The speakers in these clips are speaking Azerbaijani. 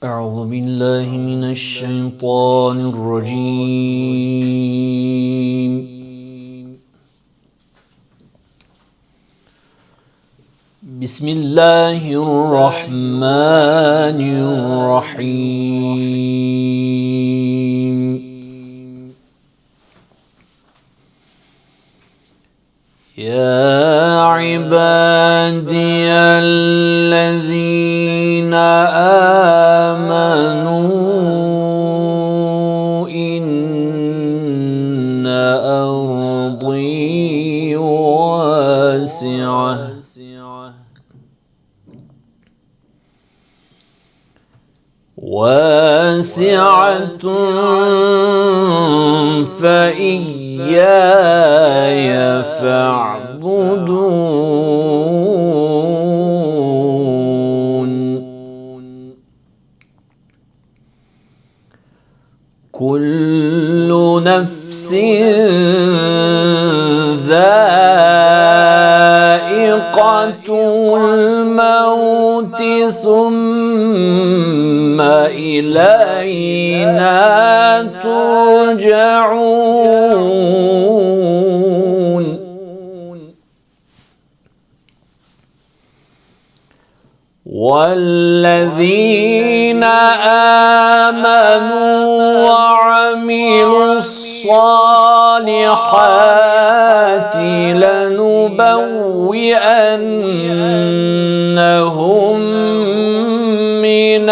أعوذ بالله من الشيطان الرجيم. بسم الله الرحمن الرحيم. يا عبادي الذين آمنوا إن أرضي واسعة فإياي فاعبدون. كل نفس ذائقة الموت ثم إلينا ترجعون. والذين آمنوا وعملوا الصالحات لنبوئنهم من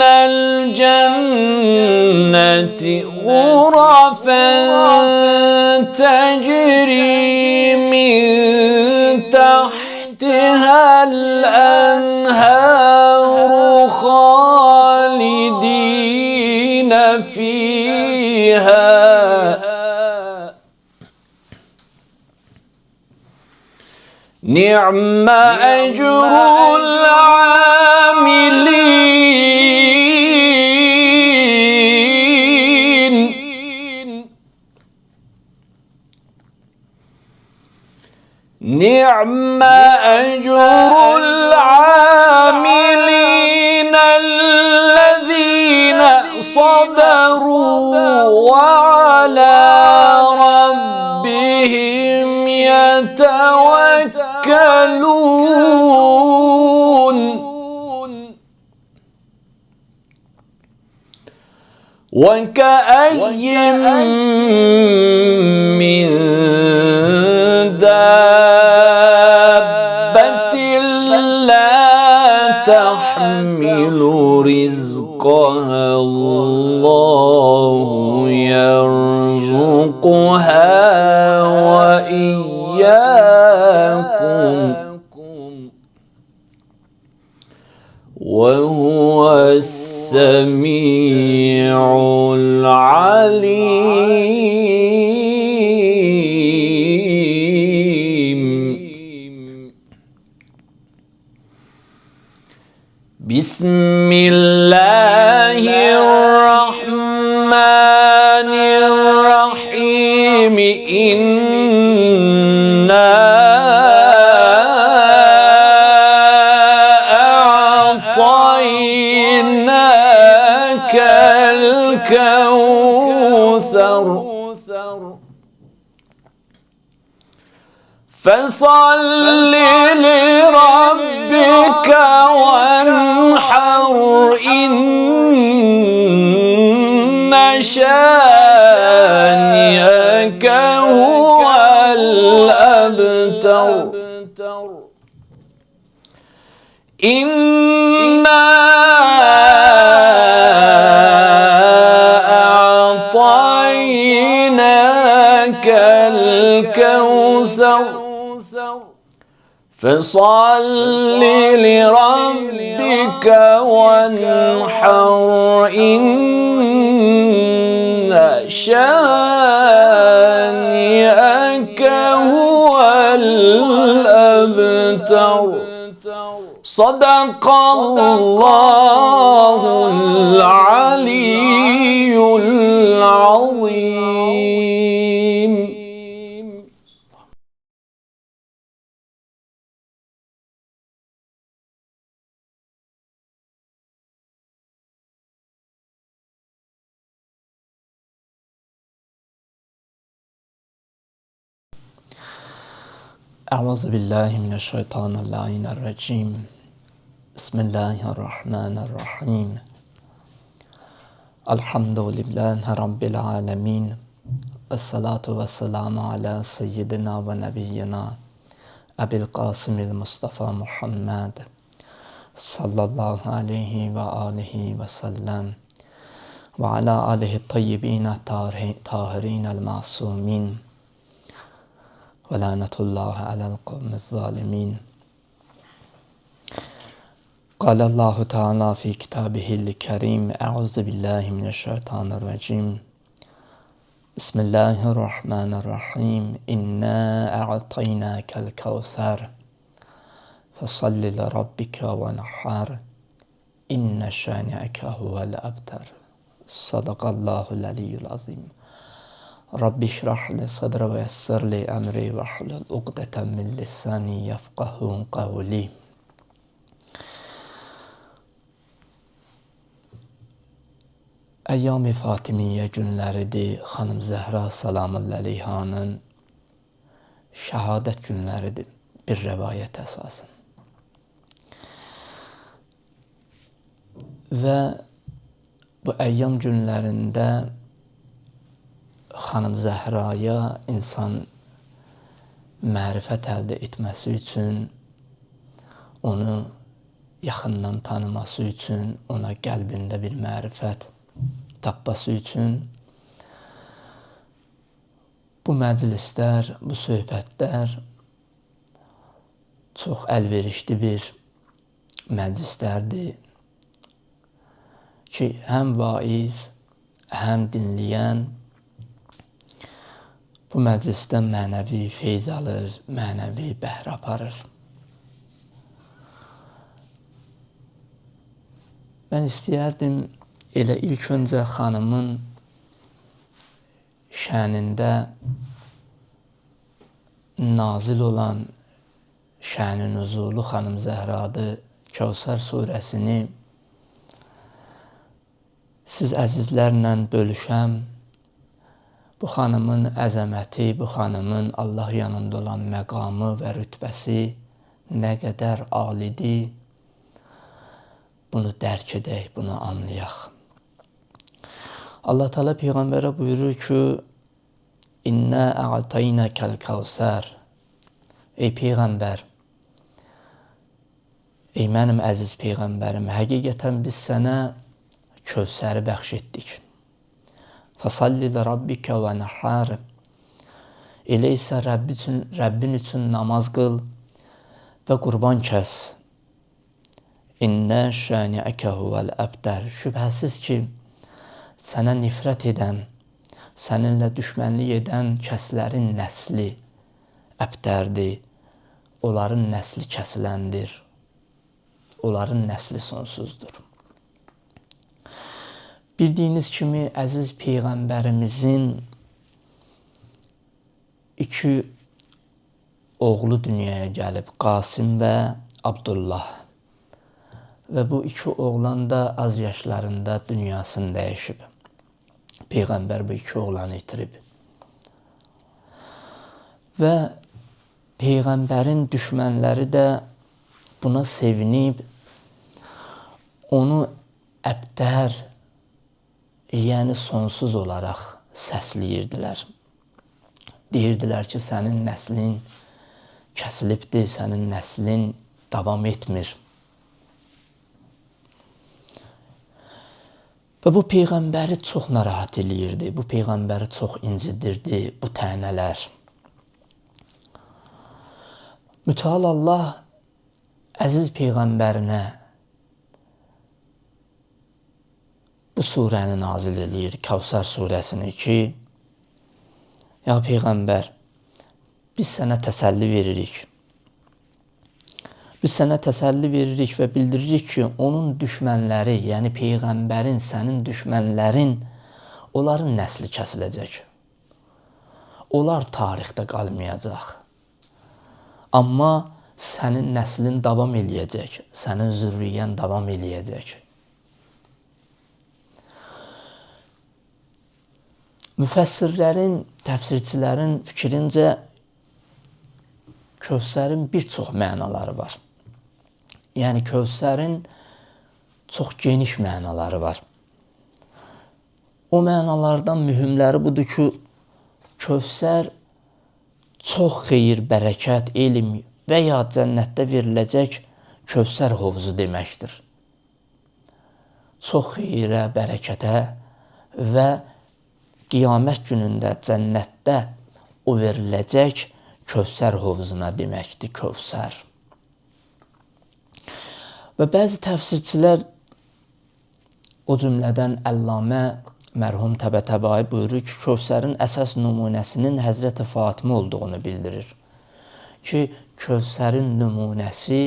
الجنة غرفا تجري من تحتها الأنهار خالدين فيها. نعم أجر العاملين. نعم أجر العاملين الذين صبروا وعلى ربهم يتوكلون. وكأي من دابة لا تحمل رزقها الله يرزقها وإياكم وهو السميع العليم. بسم الله الرحمن الرحيم. إنا أعطيناك الكوثر فصل لربك وانحر إن شانئك هو الأبتر. إنا أعطيناك الكوثر فصل لربك وانحر إن شانئك هو الأبتر. Sadakallahul aliyyul azim. Euzu billahi mineşşeytanirracim. Bismillahirrahmanirrahim. Elhamdülillahi rabbil alamin. Essalatu vesselamu ala seyyidina ve nebiyyina Ebil Kasimil Mustafa Muhammed sallallahu aleyhi ve alihi ve sellem ve ala alihi tayyibin tahirin el masumin ve lanetullahi alel kavmiz zalimin. قال الله تعالى في كتابه الكريم أعوذ بالله من الشيطان الرجيم بسم الله الرحمن الرحيم إنا أعطيناك الكوثر فصل لربك ونحر إن شانئك هو الأبتر صدق الله العلي العظيم رب اشرح لي صدري ويسر لي أمري واحلل عقدة من لساني يفقهوا قولي. Əyyam-ı Fatimiyyə günləridir. Xanım Zəhra Salamulləleyhanın şəhadət günləridir bir rəvayət əsasən. Və bu əyyam günlərində Xanım Zəhraya insan mərifət əldə etməsi üçün, onu yaxından tanıması üçün, ona qəlbində bir mərifət tapması üçün bu məclislər, bu söhbətlər çox əlverişli bir məclislərdir ki, həm vaiz, həm dinləyən bu məclisdən mənəvi feyz alır, mənəvi bəhrə aparır. Mən istəyərdim elə ilk öncə xanımın şənində nazil olan şən-i nüzulu Xanım Zəhradır Kəvsər surəsini siz əzizlərlə bölüşəm. Bu xanımın əzəməti, bu xanımın Allah yanında olan məqamı və rütbəsi nə qədər alidir, bunu dərk edək, bunu anlayaq. Allah Teala Peyğəmbərə buyurur ki, İnnə ə'taynəkəl kəvsər. Ey Peyğəmbər, ey mənim əziz Peyğəmbərim, həqiqətən biz sənə Kövsəri bəxş etdik. Fəsalli li rabbikə və nəhər. Elə isə Rəbbin üçün namaz qıl və qurban kəs. İnnə şəniəkə huvəl əbtər. Şübhəsiz ki, sənə nifrət edən, səninlə düşmənlik edən kəslərin nəsli əbtərdir. Onların nəsli kəsiləndir. Onların nəsli sonsuzdur. Bildiyiniz kimi, əziz Peyğəmbərimizin 2 oğlu dünyaya gəlib, Qasim və Abdullah. Və bu 2 oğlan da az yaşlarında dünyasını dəyişib. Peyğəmbər bu 2 oğlanı itirib. Və Peyğəmbərin düşmənləri də buna sevinib, onu əbtər, yəni sonsuz olaraq səsləyirdilər. Deyirdilər ki, sənin nəslin kəsilibdir, sənin nəslin davam etmir. Və bu Peyğəmbəri çox narahat eləyirdi, bu Peyğəmbəri çox incidirdi bu tənələr. Mütəal Allah əziz Peyğəmbərinə bu surəni nazil eləyir, Kəvsər surəsini ki, ya Peyğəmbər, biz sənə təsəlli veririk. Biz sənə təsəlli veririk və bildiririk ki, onun düşmənləri, yəni Peyğəmbərin, sənin düşmənlərin, onların nəsli kəsiləcək. Onlar tarixdə qalmayacaq. Amma sənin nəslin davam eləyəcək, sənin zürriyyən davam eləyəcək. Müfəssirlərin, təfsirçilərin fikrincə Kövsərin bir çox mənaları var. Yəni Kövsərin çox geniş mənaları var. O mənalardan mühümləri budur ki, Kövsər çox xeyir, bərəkət, elm və ya cənnətdə veriləcək Kövsər hovuzu deməkdir. Çox xeyrə, bərəkətə və qiyamət günündə cənnətdə o veriləcək Kövsər hovuzuna deməkdir, Kövsər. Və bəzi təfsirçilər, o cümlədən Əllamə mərhum Təbətəbai buyurur ki, Kövsərin əsas nümunəsinin Həzrəti Fatimə olduğunu bildirir. Ki, Kövsərin nümunəsi,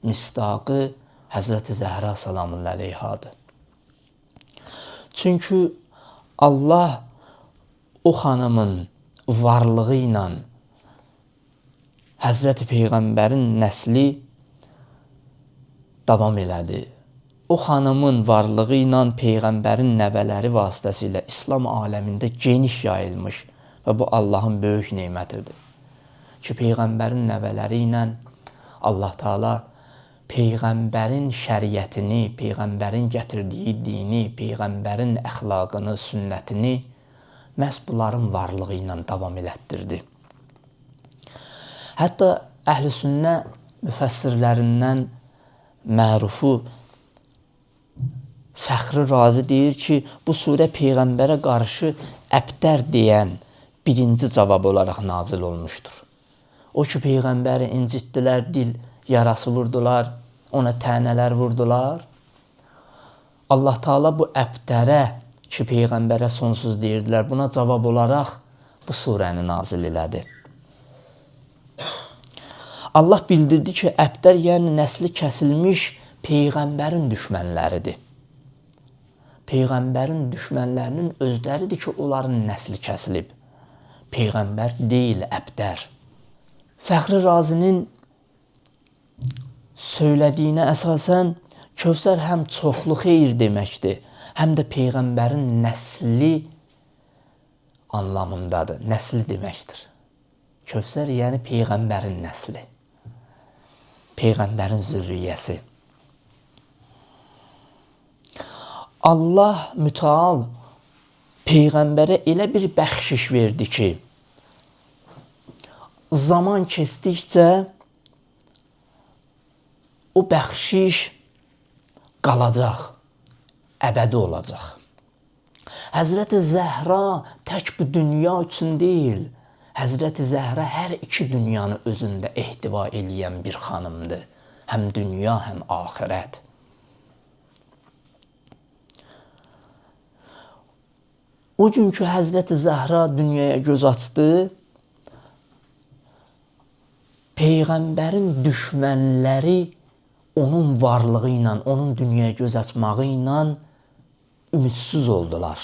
misdaqı Həzrəti Zəhra salamun əleyhadır. Çünki Allah o xanımın varlığı ilə Həzrəti Peyğəmbərin nəsli davam elədi. O xanımın varlığı ilə Peyğəmbərin nəvələri vasitəsilə İslam aləmində geniş yayılmış və bu Allahın böyük nemətidir. Ki, Peyğəmbərin nəvələri ilə Allah Teala Peyğəmbərin şəriətini, Peyğəmbərin gətirdiyi dini, Peyğəmbərin əxlaqını, sünnətini məhz bunların varlığı ilə davam elətdirdi. Hətta Əhl-i Sünnə müfəssirlərindən mərufu Fəxri Razi deyir ki, bu surə Peyğəmbərə qarşı əbtər deyən birinci cavab olaraq nazil olmuşdur. O ki, Peyğəmbəri incitdilər, dil yarası vurdular, ona tənələr vurdular. Allah Teala bu əbtərə ki, Peyğəmbərə sonsuz deyirdilər, buna cavab olaraq bu surəni nazil elədi. Allah bildirdi ki, əbtər yəni nəsli kəsilmiş Peyğəmbərin düşmənləridir. Peyğəmbərin düşmənlərinin özləridir ki, onların nəsli kəsilib. Peyğəmbər deyil, əbtər. Fəxri Razinin söylədiyinə əsasən Kövsər həm çoxlu xeyir deməkdir, həm də Peyğəmbərin nəsli anlamındadır, nəsli deməkdir. Kövsər yəni Peyğəmbərin nəsli, Peyğəmbərin zürriyyəsi. Allah mütəal Peyğəmbərə elə bir bəxşiş verdi ki, zaman keçdikcə o bəxşiş qalacaq, əbədi olacaq. Həzrəti Zəhra tək bu dünya üçün deyil, Həzrəti Zəhra hər iki dünyanı özündə ehtiva eləyən bir xanımdır. Həm dünya, həm axirət. O gün ki, Həzrəti Zəhra dünyaya göz açdı, Peyğəmbərin düşmənləri onun varlığı ilə, onun dünyaya göz açmağı ilə ümidsiz oldular.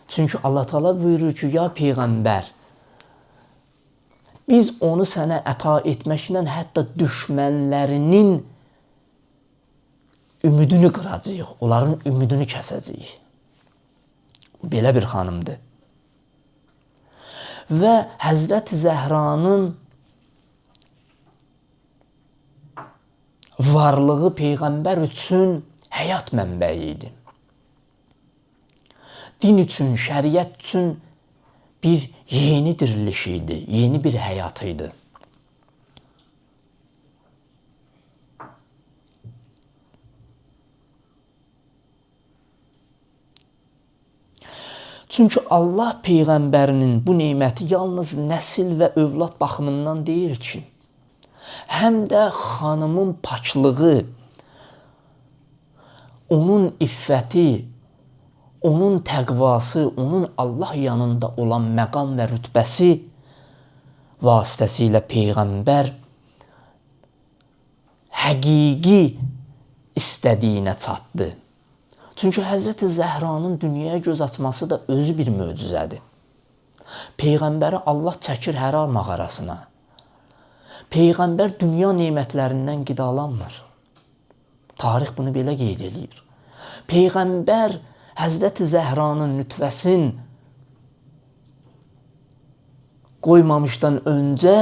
Çünki Allah Teala buyurur ki, ya Peyğəmbər, biz onu sənə əta etməklə hətta düşmənlərinin ümidini qıracağıq, onların ümidini kəsəcəyik. Belə bir xanımdır. Və Həzrəti Zəhranın varlığı Peyğəmbər üçün həyat mənbəyi idi. Din üçün, şəriət üçün bir yeni diriliş idi, yeni bir həyat idi. Çünki Allah Peyğəmbərinin bu neməti yalnız nəsil və övlad baxımından deyir ki, həm də xanımın paçlığı, onun iffəti, onun təqvası, onun Allah yanında olan məqam və rütbəsi vasitəsilə Peyğəmbər həqiqi istədiyinə çatdı. Çünki Həzrəti Zəhranın dünyaya göz açması da özü bir möcüzədir. Peyğəmbəri Allah çəkir Həra mağarasına. Peyğəmbər dünya nemətlərindən qidalanmır. Tarix bunu belə qeyd edir. Peyğəmbər Həzrəti Zəhranın nütvəsin qoymamışdan öncə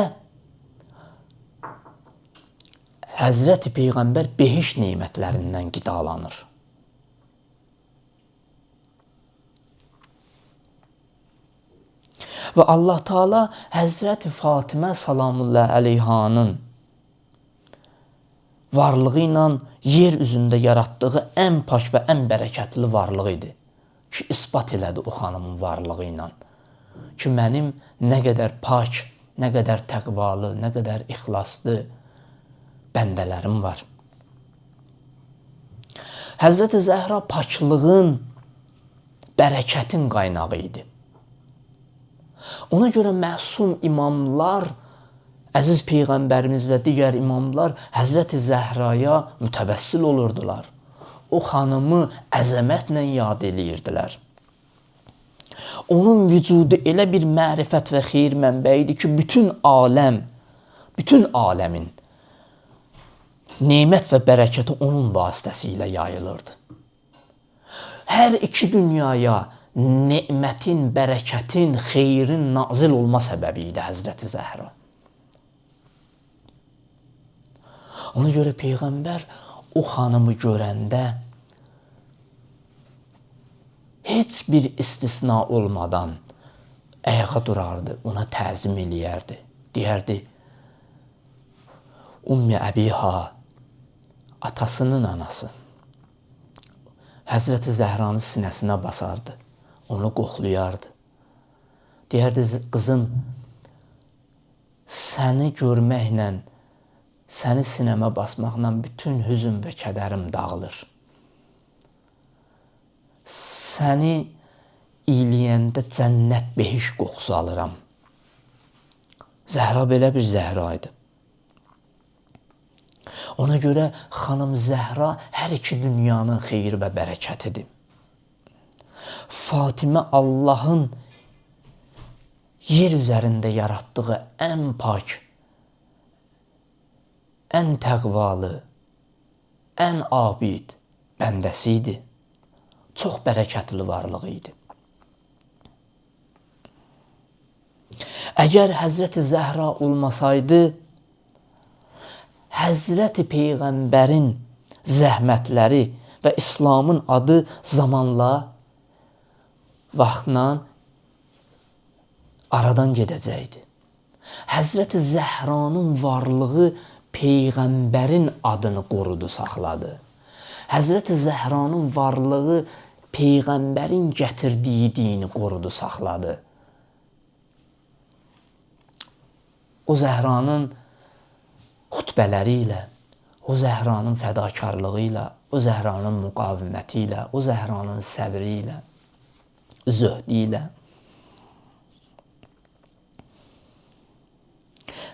Həzrəti Peyğəmbər behiş nemətlərindən qidalanır. Və Allah Teala Həzrəti Fatimə salamullah əleyhanın varlığı ilə yer üzündə yaratdığı ən pak və ən bərəkətli varlığı idi. Ki, isbat elədi o xanımın varlığı ilə. Ki, mənim nə qədər pak, nə qədər təqvalı, nə qədər ixlaslı bəndələrim var. Həzrəti Zəhra paklığın, bərəkətin qaynağı idi. Ona görə məsum imamlar, əziz Peyğəmbərimiz və digər imamlar Həzrəti Zəhraya mütəvəssil olurdular. O xanımı əzəmətlə yad eləyirdilər. Onun vücudu elə bir mərifət və xeyir mənbəyi idi ki, bütün aləmin nemət və bərəkəti onun vasitəsilə yayılırdı. Hər iki dünyaya nemətin, bərəkətin, xeyrin nazil olma səbəbi idi Həzrəti Zəhra. Ona görə Peyğəmbər o xanımı görəndə heç bir istisna olmadan ayağa durardı, ona təzim eləyərdi. Deyərdi, Ummi Əbiha, atasının anası. Həzrəti Zəhranı sinəsinə basardı, onu qoxlayardı. Deyərdi, qızım, səni görməklə, səni sinəmə basmaqla bütün hüzün və kədərim dağılır. Səni iyiləyəndə cənnət behiş qoxusu alıram. Zəhra belə bir Zəhra idi. Ona görə xanım Zəhra hər iki dünyanın xeyri və bərəkətidir. Fatimə Allahın yer üzərində yaratdığı ən pak, ən təqvalı, ən abid bəndəsi idi. Çox bərəkətli varlığı idi. Əgər Həzrəti Zəhra olmasaydı, Həzrəti Peyğəmbərin zəhmətləri və İslamın adı zamanla, vaxtla aradan gedəcəkdi. Həzrəti Zəhranın varlığı Peyğəmbərin adını qorudu, saxladı. Həzrəti Zəhranın varlığı Peyğəmbərin gətirdiyi dini qorudu, saxladı. O Zəhranın xutbələri ilə, o Zəhranın fədakarlığı ilə, o Zəhranın müqaviməti ilə, o Zəhranın səbri ilə, zöhdü ilə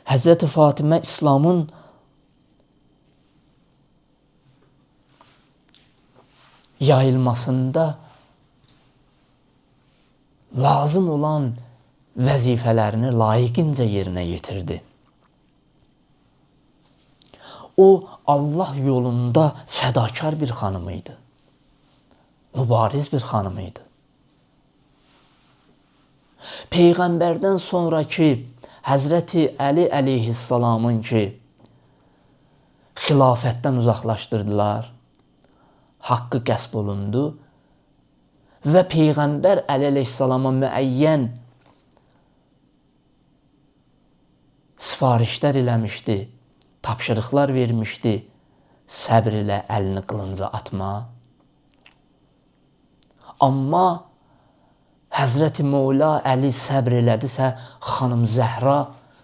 Həzrəti Fatimə İslamın yayılmasında lazım olan vəzifələrini layiqincə yerinə yetirdi. O, Allah yolunda fədakar bir xanım idi. Mübariz bir xanım idi. Peyğəmbərdən sonraki Həzrəti Əli əleyhissalamın ki, xilafətdən uzaqlaşdırdılar, haqqı qəsb olundu və Peyğəmbər Əli əleyhissalama müəyyən sifarişlər eləmişdi, tapşırıqlar vermişdi, səbr ilə əlini qılınca atma. Amma Həzrəti Mövla Əli səbr elədisə, xanım Zəhra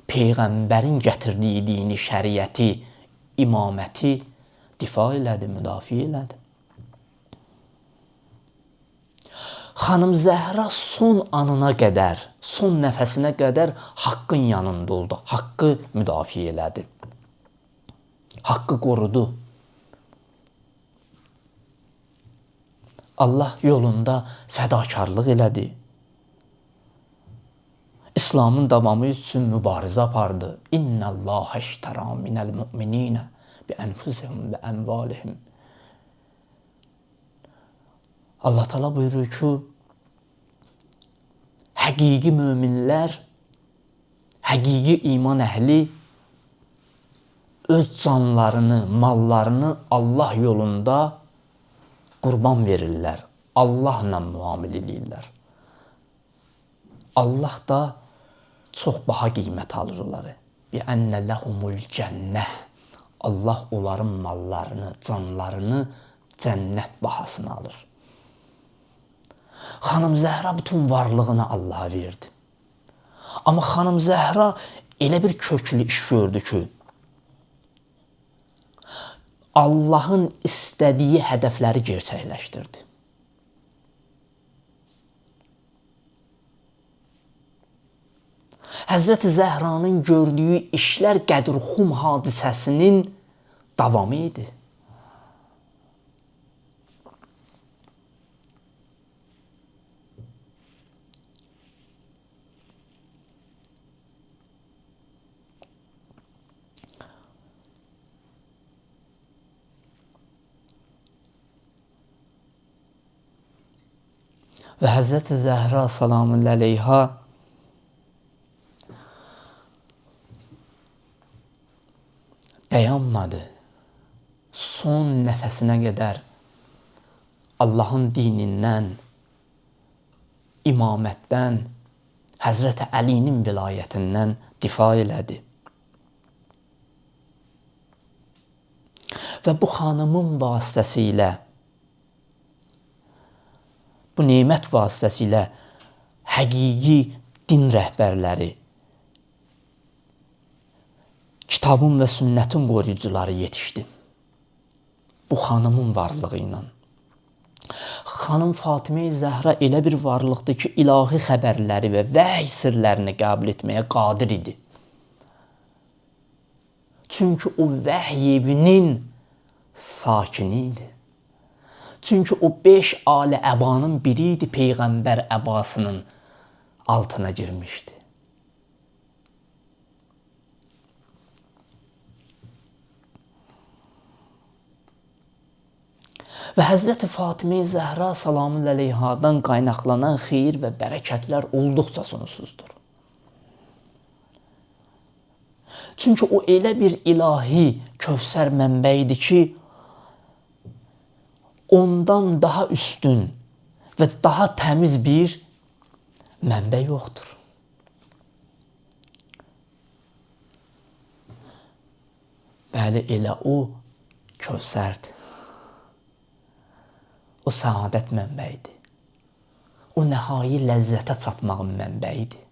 Peyğəmbərin gətirdiyi dini, şəriəti, imaməti difa elədi, müdafiə elədi. Xanım Zəhra son anına qədər, son nəfəsinə qədər haqqın yanında oldu, haqqı müdafiə elədi. haqqı qorudu. Allah yolunda fədakarlıq elədi. İslamın davamı üçün mübarizə apardı. İnnəllaha iştara minəl mü'mininə bi ənfusihim və əmvalihim. Allah Teala buyurur ki, həqiqi möminlər, həqiqi iman əhli öz canlarını, mallarını Allah yolunda qurban verirlər. Allahla müamil edirlər. Allah da çox baha qiymət alır onları. Bi-ənə ləhumul cənnə. Allah onların mallarını, canlarını cənnət bahasına alır. Xanım Zəhra bütün varlığını Allaha verdi. Amma xanım Zəhra elə bir köklü iş gördü ki, Allahın istədiyi hədəfləri gerçəkləşdirdi. Həzrəti Zəhranın gördüyü işlər Qədirxum hadisəsinin davamı idi. Və Həzrəti Zəhra salamun əleyha dayanmadı. Son nəfəsinə qədər Allahın dinindən, imamətdən, Həzrəti Əlinin vilayətindən difa elədi. Və bu xanımın vasitəsilə, bu nemət vasitəsilə həqiqi din rəhbərləri, kitabın və sünnətin qoruyucuları yetişdi. Bu xanımın varlığı ilə. Xanım Fatimə Zəhra elə bir varlıqdır ki, ilahi xəbərləri və vəhy sirlərini qəbul etməyə qadir idi. Çünki o vəhy evinin sakini idi. Çünki o 5 ali əbanın biri idi, Peyğəmbər əbasının altına girmişdi. Və Həzrəti Fatimə Zəhra salamun əleyhadan qaynaqlanan xeyir və bərəkətlər olduqca sonsuzdur. Çünki o elə bir ilahi Kövsər mənbəyidir ki, ondan daha üstün və daha təmiz bir mənbə yoxdur. Bəli, elə o Kövsərdir. O səadət mənbəyidir. O nəhai ləzzətə çatmağın mənbəyidir.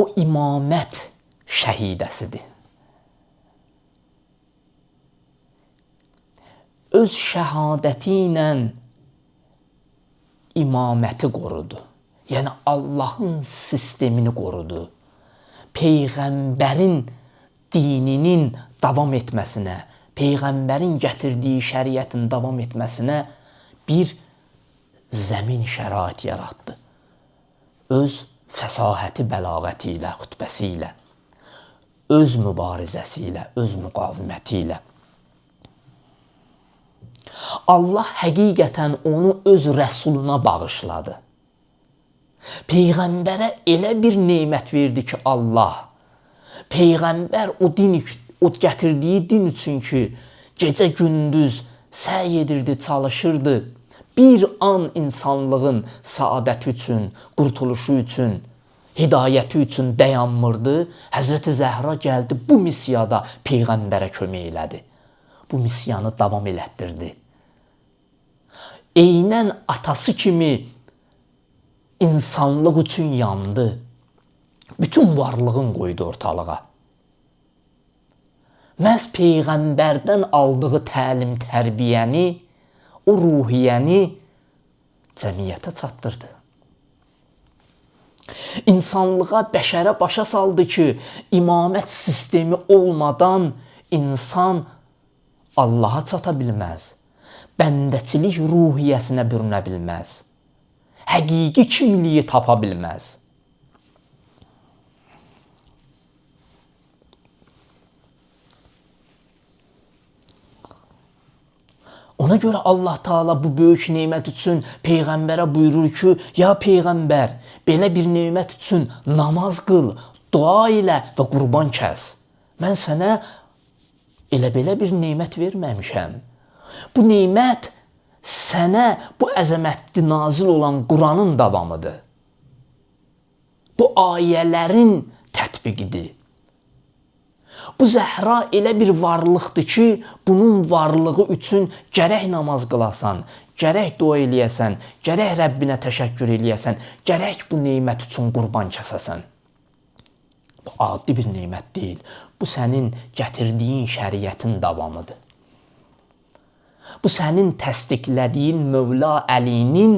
O imamət şəhidəsidir. Öz şəhadəti ilə imaməti qorudu. Yəni Allahın sistemini qorudu. Peyğəmbərin dininin davam etməsinə, Peyğəmbərin gətirdiyi şəriətin davam etməsinə bir zəmin şərait yaratdı. Öz fəsahəti, bəlağəti ilə, xütbəsi ilə, öz mübarizəsi ilə, öz müqaviməti ilə. Allah həqiqətən onu öz rəsuluna bağışladı. Peyğəmbərə elə bir nemət verdi ki, Allah, Peyğəmbər o gətirdiyi din üçün ki, gecə-gündüz səy edirdi, çalışırdı. Bir an insanlığın saadəti üçün, qurtuluşu üçün, hidayəti üçün dayanmırdı. Həzrəti Zəhra gəldi, bu missiyada Peyğəmbərə kömək elədi. Bu missiyanı davam elətdirdi. Eynən atası kimi insanlıq üçün yandı. Bütün varlığın qoydu ortalığa. Məhz Peyğəmbərdən aldığı təlim, tərbiyəni, o ruhiyyəni cəmiyyətə çatdırdı. İnsanlığa, bəşərə başa saldı ki, imamət sistemi olmadan insan Allaha çata bilməz. Bəndəçilik ruhiyyəsinə bürünə bilməz. Həqiqi kimliyi tapa bilməz. Ona görə Allah Taala bu böyük nemət üçün Peyğəmbərə buyurur ki, ya Peyğəmbər, belə bir nemət üçün namaz qıl, dua ilə və qurban kəs. Mən sənə elə-belə bir nemət verməmişəm. Bu nemət sənə bu əzəmətli nazil olan Quranın davamıdır. Bu ayələrin tətbiqidir. Bu Zəhra elə bir varlıqdır ki, bunun varlığı üçün gərək namaz qılasan, gərək dua eləyəsən, gərək Rəbbinə təşəkkür eləyəsən, gərək bu nemət üçün qurban kəsəsən. Bu adi bir nemət deyil. Bu sənin gətirdiyin şəriətin davamıdır. Bu sənin təsdiqlədiyin Mövla Əlinin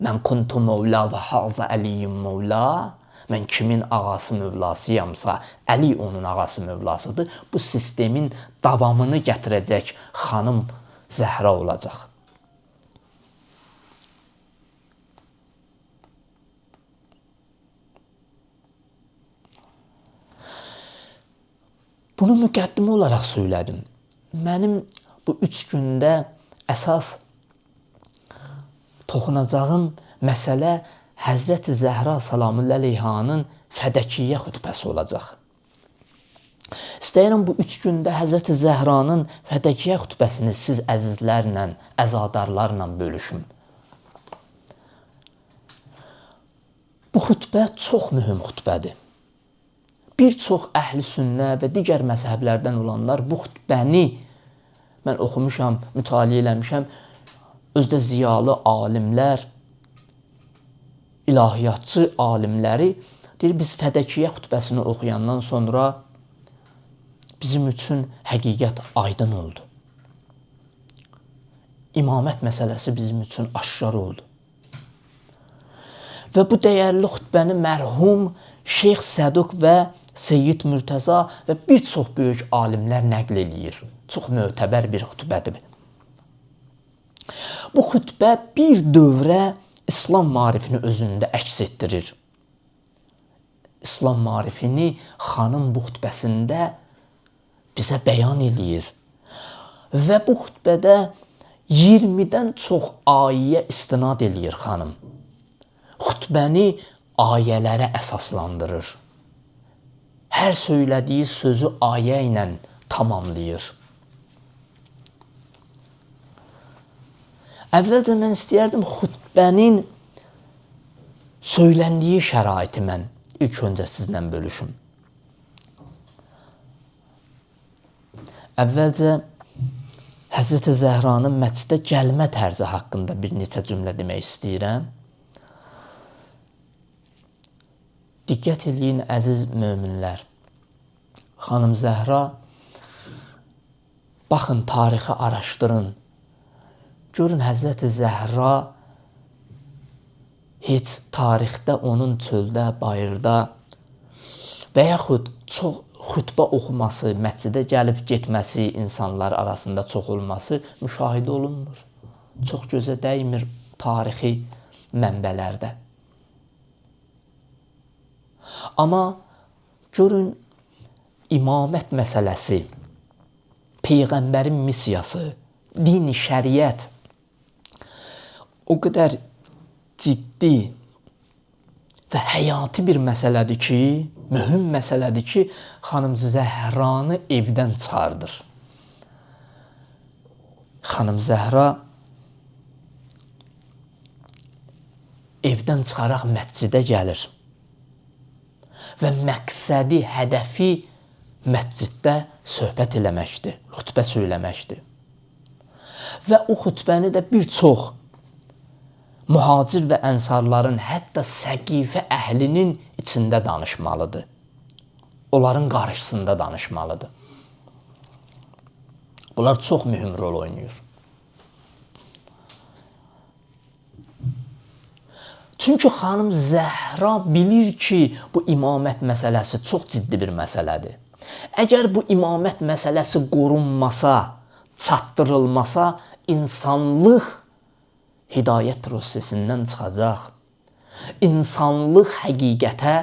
mən kuntu Mövla və haza Əliyyum Mövla, mən kimin ağası mövlasıyamsa, Əli onun ağası mövlasıdır. Bu sistemin davamını gətirəcək xanım Zəhra olacaq. Bunu müqəddimə olaraq söylədim. Mənim bu 3 gündə əsas toxunacağım məsələ Həzrəti Zəhra salamullah əleyhanın fədəkiyyə xütbəsi olacaq. İstəyirəm bu 3 gündə Həzrəti Zəhranın fədəkiyyə xütbəsini siz əzizlərlə, əzadarlarla bölüşüm. Bu xütbə çox mühüm xütbədir. Bir çox əhl-i sünnə və digər məzhəblərdən olanlar bu xütbəni mən oxumuşam, mütaliə eləmişəm. Özdə ziyalı alimlər, ilahiyyatçı alimləri deyir, biz fədəkiyyə xütbəsini oxuyandan sonra bizim üçün həqiqət aydın oldu. İmamət məsələsi bizim üçün aşkar oldu. Və bu dəyərli xütbəni mərhum Şeyx Səduq və Seyyid Mürtəza və bir çox böyük alimlər nəql eləyir. Çox mötəbər bir xütbədir. Bu xütbə bir dövrə İslam maarifini özündə əks etdirir. İslam maarifini xanım bu xütbəsində bizə bəyan eləyir. Və bu xütbədə 20-dən çox ayə istinad eləyir xanım. Xütbəni ayələrə əsaslandırır. Hər söylədiyi sözü ayə ilə tamamlayır. Əvvəlcə mən istəyərdim xütbənin söyləndiyi şəraiti mən ilk öncə sizlə bölüşüm. Əvvəlcə Həzrəti Zəhranın məscidə gəlmə tərzi haqqında bir neçə cümlə demək istəyirəm. Diqqət eləyin əziz möminlər. Xanım Zəhra, baxın tarixi araşdırın. Görün Həzrəti Zəhra heç tarixdə onun çöldə, bayırda və yaxud çox xütbə oxuması, məscidə gəlib getməsi, insanlar arasında çox olması müşahidə olunmur. Çox gözə dəymir tarixi mənbələrdə. Amma görün imamət məsələsi, Peyğəmbərin missiyası, din-i şəriət o qədər ciddi və həyati bir məsələdir ki, mühüm məsələdir ki, xanım Zəhranı evdən çıxardır. Xanım Zəhra evdən çıxaraq məscidə gəlir və məqsədi, hədəfi məsciddə söhbət eləməkdir, xütbə söyləməkdir. Və o xütbəni də bir çox mühacir və ənsarların, hətta səqifə əhlinin içində danışmalıdır. Onların qarşısında danışmalıdır. Bunlar çox mühüm rol oynayır. Çünki xanım Zəhra bilir ki, bu imamət məsələsi çox ciddi bir məsələdir. Əgər bu imamət məsələsi qorunmasa, çatdırılmasa, insanlıq hidayət prosesindən çıxacaq. İnsanlıq həqiqətə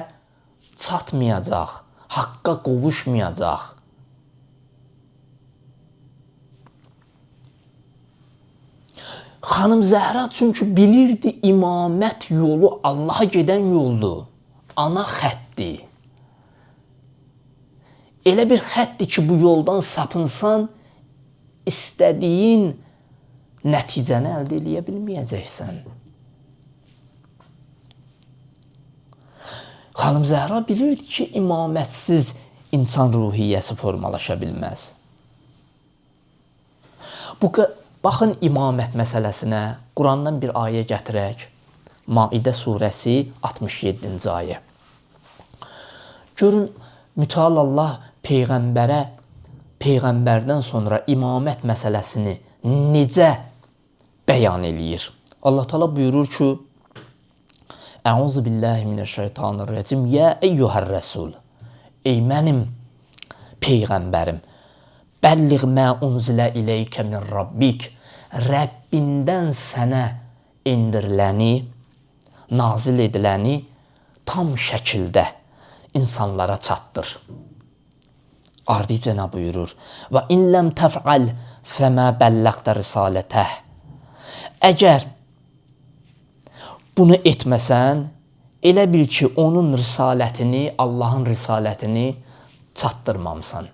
çatmayacaq, haqqa qovuşmayacaq. Xanım Zəhra çünki bilirdi imamət yolu Allaha gedən yoldur. Ana xətdir. Elə bir xətdir ki, bu yoldan sapınsan, istədiyin nəticəni əldə edə bilməyəcəksən. Xanım Zəhra bilirdi ki, imamətsiz insan ruhiyyəsi formalaşa bilməz. Baxın imamət məsələsinə Qurandan bir ayə gətirək. Maidə surəsi 67-ci ayə. Görün, mütəal Allah Peyğəmbərdən sonra imamət məsələsini necə bəyan eləyir? Allah Teala buyurur ki, Əuzu billahi mineşşeytanirracim. Ya eyyuhər rəsul. Ey mənim Peyğəmbərim. Bəlliğ mə unzilə iləykə min Rabbik. Rəbbindən sənə indiriləni, nazil ediləni tam şəkildə insanlara çatdır. Ardıca nə buyurur? Və in ləm təf'al fəmə bəlləqdə risalətəh. Əgər bunu etməsən, elə bil ki, onun risalətini, Allahın risalətini çatdırmamısan.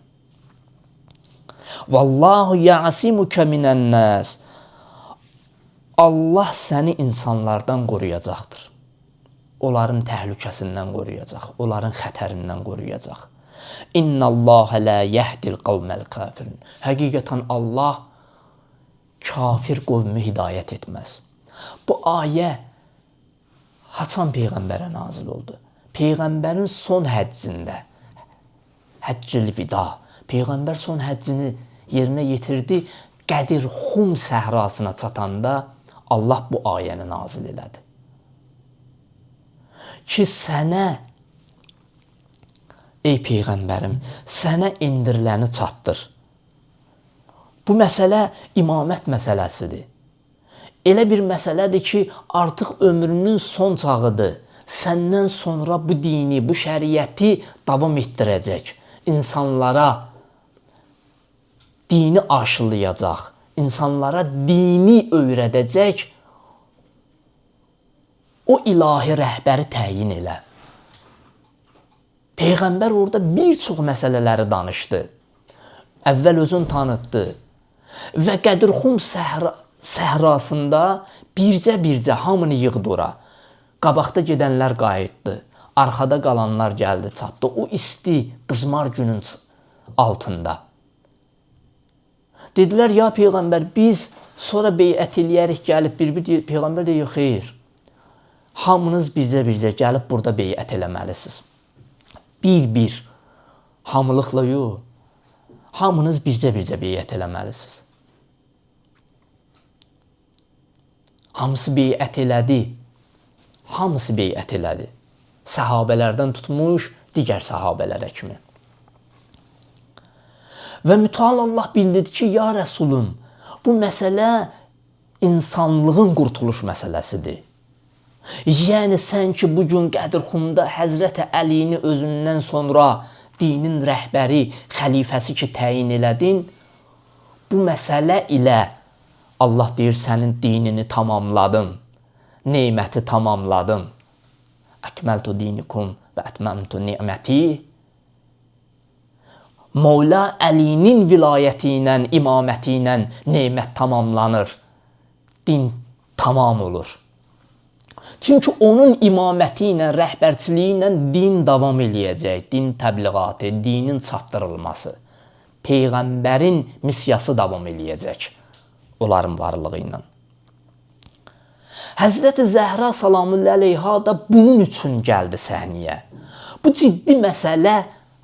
Vallahu ya'simuka minən-nas. Allah səni insanlardan qoruyacaqdır. Onların təhlükəsindən qoruyacaq, onların xətərindən qoruyacaq. İnnəllahə la yehdil qavməl kafirin. Həqiqətən Allah kafir qovmu hidayət etməz. Bu ayə haçan Peyğəmbərə nazil oldu? Peyğəmbərin son həccində, həccül vida, Peyğəmbər son həccini yerinə yetirdi. Qədir Xum səhrasına çatanda Allah bu ayəni nazil elədi. Ki sənə, ey Peyğəmbərim, sənə indiriləni çatdır. Bu məsələ imamət məsələsidir. Elə bir məsələdir ki, artıq ömrünün son çağıdır. Səndən sonra bu dini, bu şəriəti davam etdirəcək. İnsanlara dini aşılayacaq, insanlara dini öyrədəcək, o ilahi rəhbəri təyin elə. Peyğəmbər orada bir çox məsələləri danışdı. Əvvəl özünü tanıtdı və Qədir Xum səhrasında bircə hamını yığdı ora. Qabaqda gedənlər qayıtdı, arxada qalanlar gəldi, çatdı. O isti, qızmar günün altında. Dedilər, ya Peyğəmbər, biz sonra beyət eləyərik, gəlib bir-bir. Peyğəmbər deyir, xeyr. Hamınız bircə gəlib burada beyət eləməlisiniz. Bir, hamılıqla yox. Hamınız bircə beyət eləməlisiniz. Hamısı beyət elədi. Hamısı beyət elədi. Səhabələrdən tutmuş digər səhabələrə kimi. Və mütəal Allah bildirdi ki, ya Rəsulum, bu məsələ insanlığın qurtuluş məsələsidir. Yəni sən ki, bugün Qədir Xumda Həzrəti Əlini özündən sonra dinin rəhbəri, xəlifəsi ki, təyin elədin, bu məsələ ilə Allah deyir, sənin dinini tamamladım, neyməti tamamladım. Əkməltu dinikum və ətməmtu ni'məti. Mevla Əlinin vilayəti ilə, imaməti ilə neymət tamamlanır. Din tamam olur. Çünki onun imaməti ilə, rəhbərçiliyi ilə din davam eləyəcək. Din təbliğatı, dinin çatdırılması. Peyğəmbərin missiyası davam eləyəcək. Onların varlığı ilə. Həzrəti Zəhra salamullah əleyha da bunun üçün gəldi səhniyə. Bu ciddi məsələ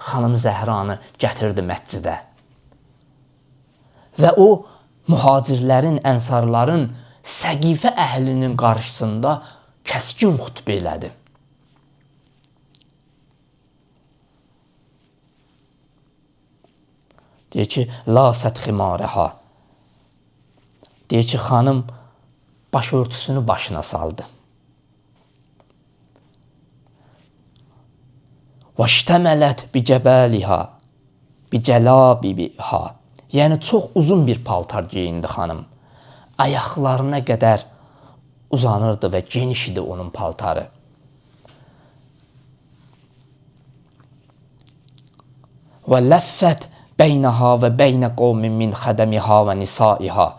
Xanım Zəhranı gətirdi məscidə. Və o, mühacirlərin, ənsarların, səqifə əhlinin qarşısında kəskin xutbə elədi. Deyir ki, lasət ximarəha. Deyir ki, xanım başörtüsünü başına saldı. وَاشْتَمَلَتْ بِجَبَالِهَا بِجَلَابِبِهَا. Yəni, çox uzun bir paltar geyindi xanım. Ayaqlarına qədər uzanırdı və geniş idi onun paltarı. وَلَفَّتْ بَيْنَهَا وَبَيْنَ قَوْمٍ مِّنْ خَدَمِهَا وَنِسَائِهَا.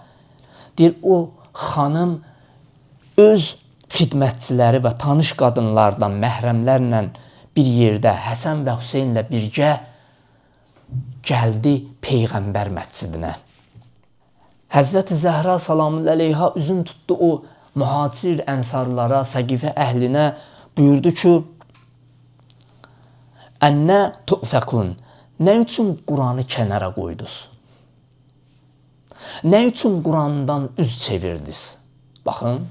Deyir, o xanım öz xidmətçiləri və tanış qadınlardan, məhrəmlərlə bir yerdə Həsən və Hüseynlə birgə gəldi Peyğəmbər məscidinə. Həzrəti Zəhra salamüəleyha üzün tutdu o mühacir ənsarlara, Səqifə əhlinə, buyurdu ki, Ənə tufəkun, nə üçün Quranı kənara qoydunuz? Nə üçün Qurandan üz çevirdiniz? Baxın,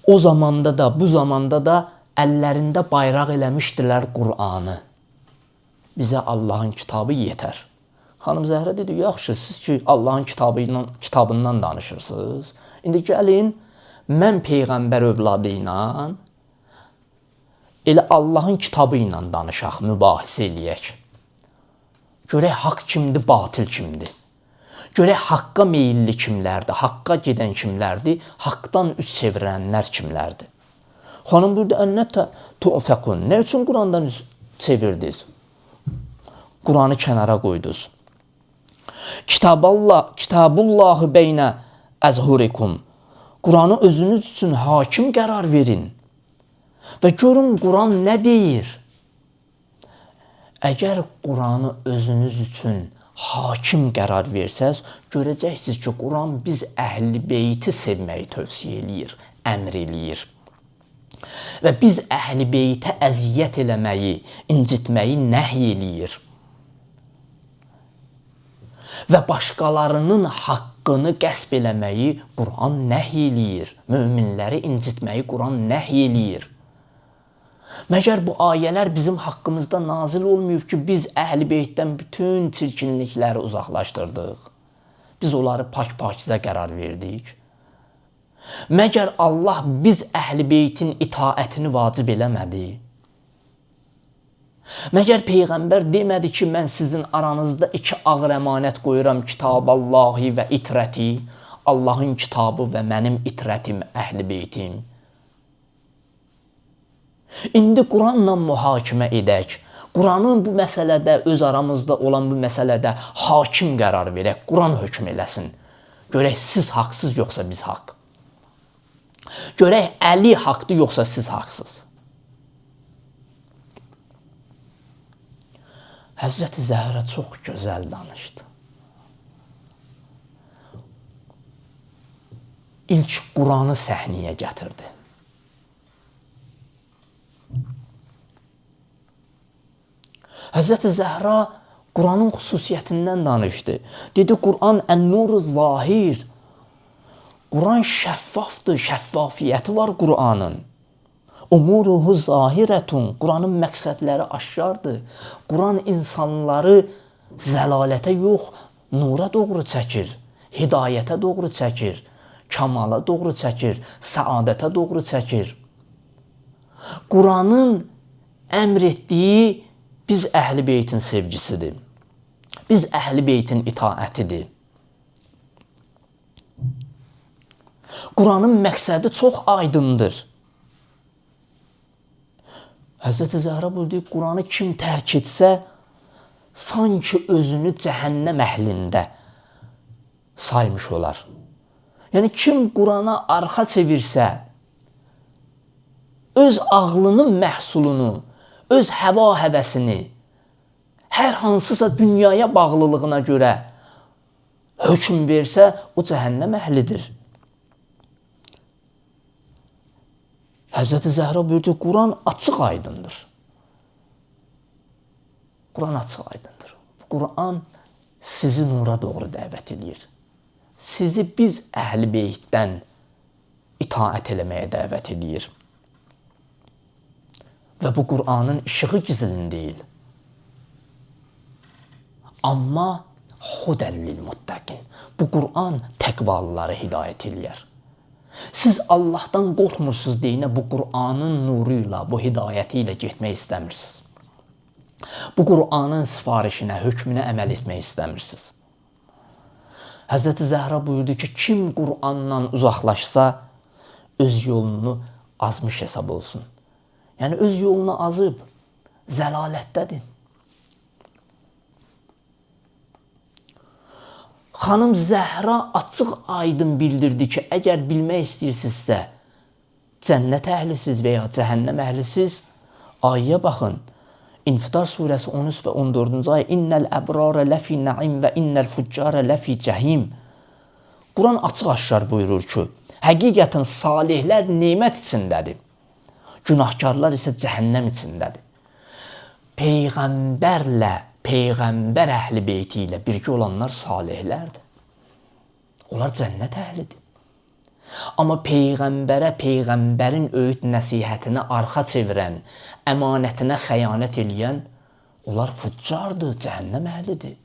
o zamanda da, bu zamanda da əllərində bayraq eləmişdilər Qur'anı. Bizə Allahın kitabı yetər. Xanım Zəhra dedi, yaxşı, siz ki Allahın kitabından danışırsınız. İndi gəlin, mən Peyğəmbər övladı ilə elə Allahın kitabı ilə danışaq, mübahisə eləyək. Görək haqq kimdir, batil kimdir. Görək haqqa meyilli kimlərdir, haqqa gedən kimlərdir, haqdan üz çevirənlər kimlərdir. Xanım burada ənə tufəkun, nə üçün Qurandan üz çevirdiniz? Quranı kənara qoydunuz. Kitabullahı beynə əzhurikum. Quranı özünüz üçün hakim qərar verin. Və görün Quran nə deyir? Əgər Quranı özünüz üçün hakim qərar versəz, görəcəksiniz ki, Quran biz əhl-i beyti sevməyi tövsiyə eləyir, əmr eləyir. Və biz əhl-i beytə əziyyət eləməyi, incitməyi nəhy eləyir. Və başqalarının haqqını qəsb eləməyi Quran nəhy eləyir. Möminləri incitməyi Quran nəhy eləyir. Məgər bu ayələr bizim haqqımızda nazil olmayıb ki, biz əhl-i beytdən bütün çirkinlikləri uzaqlaşdırdıq. Biz onları pak-pakizə qərar verdik. Məgər Allah biz əhl-i beytin itaətini vacib eləmədi. Məgər Peyğəmbər demədi ki, mən sizin aranızda iki ağır əmanət qoyuram, Kitaballahi və itrəti, Allahın kitabı və mənim itrətim, əhl-i beytim. İndi Quranla mühakimə edək. Quranın bu məsələdə, öz aramızda olan bu məsələdə hakim qərar verək. Quran hökm eləsin. Görək siz haqsız, yoxsa biz haqq. Görək Əli haqdır, yoxsa siz haqsız. Həzrəti Zəhra çox gözəl danışdı. İlk Quranı səhnəyə gətirdi. Həzrəti Zəhra Quranın xüsusiyyətindən danışdı. Dedi, Quran ən-nur zahir. Quran şəffafdır, şəffafiyyəti var Quranın. Umuruhu zahirətun. Quranın məqsədləri aşkardır. Quran insanları zəlalətə yox, nura doğru çəkir. Hidayətə doğru çəkir. Kamala doğru çəkir. Səadətə doğru çəkir. Quranın əmr etdiyi biz əhl-i beytin sevgisidir. Biz əhl-i beytin itaətidir. Quranın məqsədi çox aydındır. Həzrəti Zəhra buyurdu, Quranı kim tərk etsə, sanki özünü cəhənnəm əhlində saymış olar. Yəni, kim Qurana arxa çevirsə, öz ağlının məhsulunu, öz həva həvəsini, hər hansısa dünyaya bağlılığına görə hökm versə, o cəhənnəm əhlidir. Həzrəti Zəhra buyurdu, Quran açıq aydındır. Quran açıq aydındır. Quran sizi nura doğru dəvət edir. Sizi biz əhl-i beytdən itaət eləməyə dəvət edir. Və bu Quranın işığı gizlin deyil. Amma hudəl lil muttaqin. Bu Qur'an təqvalıları hidayət eləyər. Siz Allahdan qorxmursunuz deyinə bu Qur'anın nuru ilə, bu hidayəti ilə getmək istəmirsiniz. Bu Qur'anın sifarişinə, hökmünə əməl etmək istəmirsiniz. Həzrəti Zəhra buyurdu ki, kim Qur'andan uzaqlaşsa, öz yolunu azmış hesab olsun. Yəni, öz yolunu azıb, zəlalətdədir. Xanım Zəhra açıq aydın bildirdi ki, əgər bilmək istəyirsinizsə, cənnət əhlisiz və ya cəhənnəm əhlisiz, ayəyə baxın. İnfitar surəsi 13 və 14-cü ayə İnnəl əbrarə ləfi nəim və innəl fuccarə ləfi cəhim. Quran açıq-aşkar buyurur ki, həqiqətən salihlər nemət içindədir. Günahkarlar isə cəhənnəm içindədir. Peyğəmbərlə, Peyğəmbər əhli beyti ilə birgə olanlar salihlərdir. Onlar cənnət əhlidir. Amma Peyğəmbərə, Peyğəmbərin öyüd nəsihətinə arxa çevirən, əmanətinə xəyanət eləyən, onlar fuccardır, cəhənnəm əhlidir.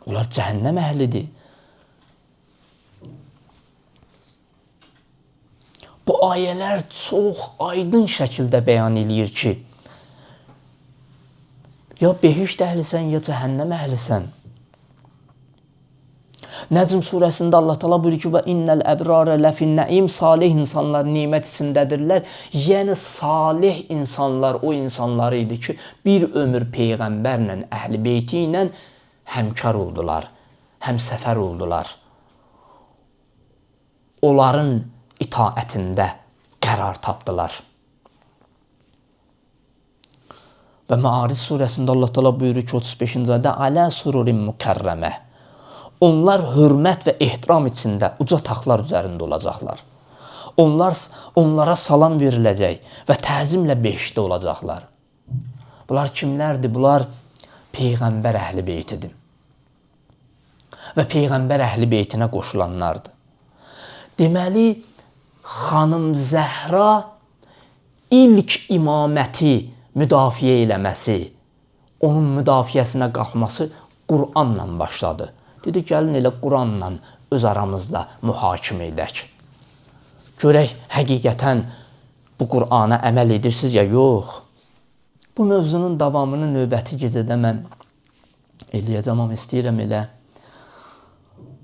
Onlar cəhənnəm əhlidir. Bu ayələr çox aydın şəkildə bəyan eləyir ki, ya behişt əhlisən, ya cəhənnəm əhlisən. Nəcm surəsində Allah Teala buyurur ki, və innəl əbrarə ləfin nəim, salih insanlar nimət içindədirlər. Yəni, salih insanlar o insanlar idi ki, bir ömür Peyğəmbərlə, əhl-i beyti ilə həmkar oldular, həmsəfər oldular. Onların itaətində qərar tapdılar. Və Məaric surəsində Allah Teala buyurur ki, 35-ci ayədə alə sururin mükərrəmə. Onlar hörmət və ehtiram içində uca taxtlar üzərində olacaqlar. Onlara salam veriləcək və təzimlə behiştdə olacaqlar. Bunlar kimlərdir? Bunlar Peyğəmbər əhli beytidir. Və Peyğəmbər əhli beytinə qoşulanlardır. Deməli, xanım Zəhra ilk imaməti müdafiə eləməsi, onun müdafiəsinə qalxması Qur'anla başladı. Dedi, gəlin elə Quranla öz aramızda mühakimə edək. Görək, həqiqətən bu Qur'ana əməl edirsiniz ya, yox. Bu mövzunun davamını növbəti gecədə mən eləyəcəm, amma istəyirəm elə.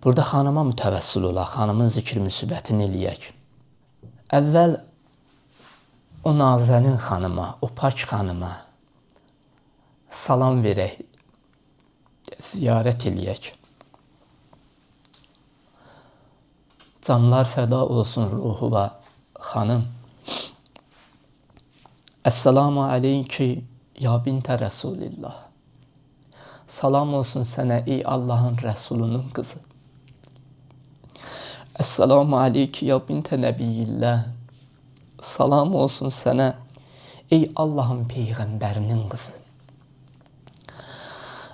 Burada xanıma mütəvəssil olaq, xanımın zikr müsibətini eləyək. Əvvəl o nazənin xanıma, o pak xanıma salam verək, ziyarət eləyək. Canlar fəda olsun ruhu və xanım. Əssalamu aleyki ya bintə Rəsulillah. Salam olsun sənə ey Allahın Rəsulunun qızı. Əssalamu aleyki ya bintə Nəbiyyillah. Salam olsun sənə ey Allahın Peyğəmbərinin qızı.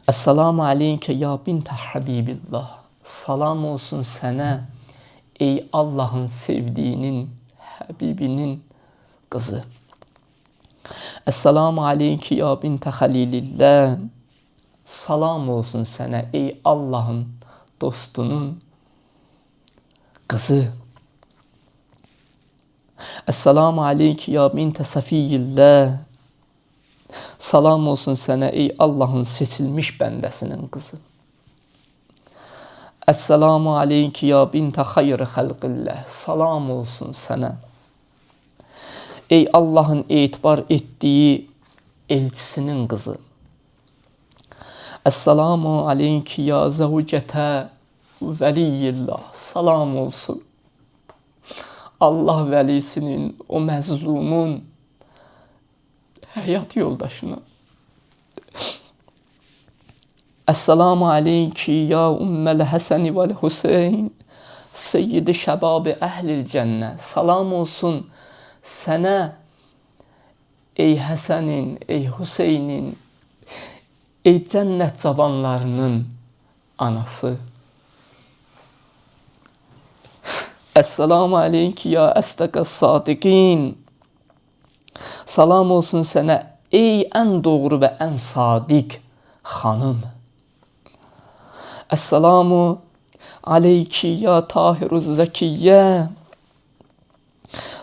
Əssalamu aleyki ya bintə Habibillah. Salam olsun sənə ey Allahın sevdiyinin, Həbibinin qızı. Əssalamu aleyki ya bintə Xəlilillah. Salam olsun sənə ey Allahın dostunun qızı. Əssalamu aleyki ya bintə Səfiyyillah. Salam olsun sənə ey Allahın seçilmiş bəndəsinin qızı. Əssalamu aleyki ya bintə xayr xəlqillah. Salam olsun sənə ey Allahın etibar etdiyi elçisinin qızı. Əssalamu aleyki ya zəvcətə vəliyillah. Salam olsun Allah vəlisinin, o məzlumun həyat yoldaşına. Əssalamu aleyki ya umməl Həsəni vəl Hüseyn, seyyidi şəbabi əhlil cənnə. Salam olsun sənə ey Həsənin, ey Hüseynin, ey cənnət cavanlarının anası. Əssalamu aleyki ya əstəqəs sadiqin. Salam olsun sənə ey ən doğru və ən sadiq xanım. Əssalamu aleyki ya tahiruz zəkiyyə.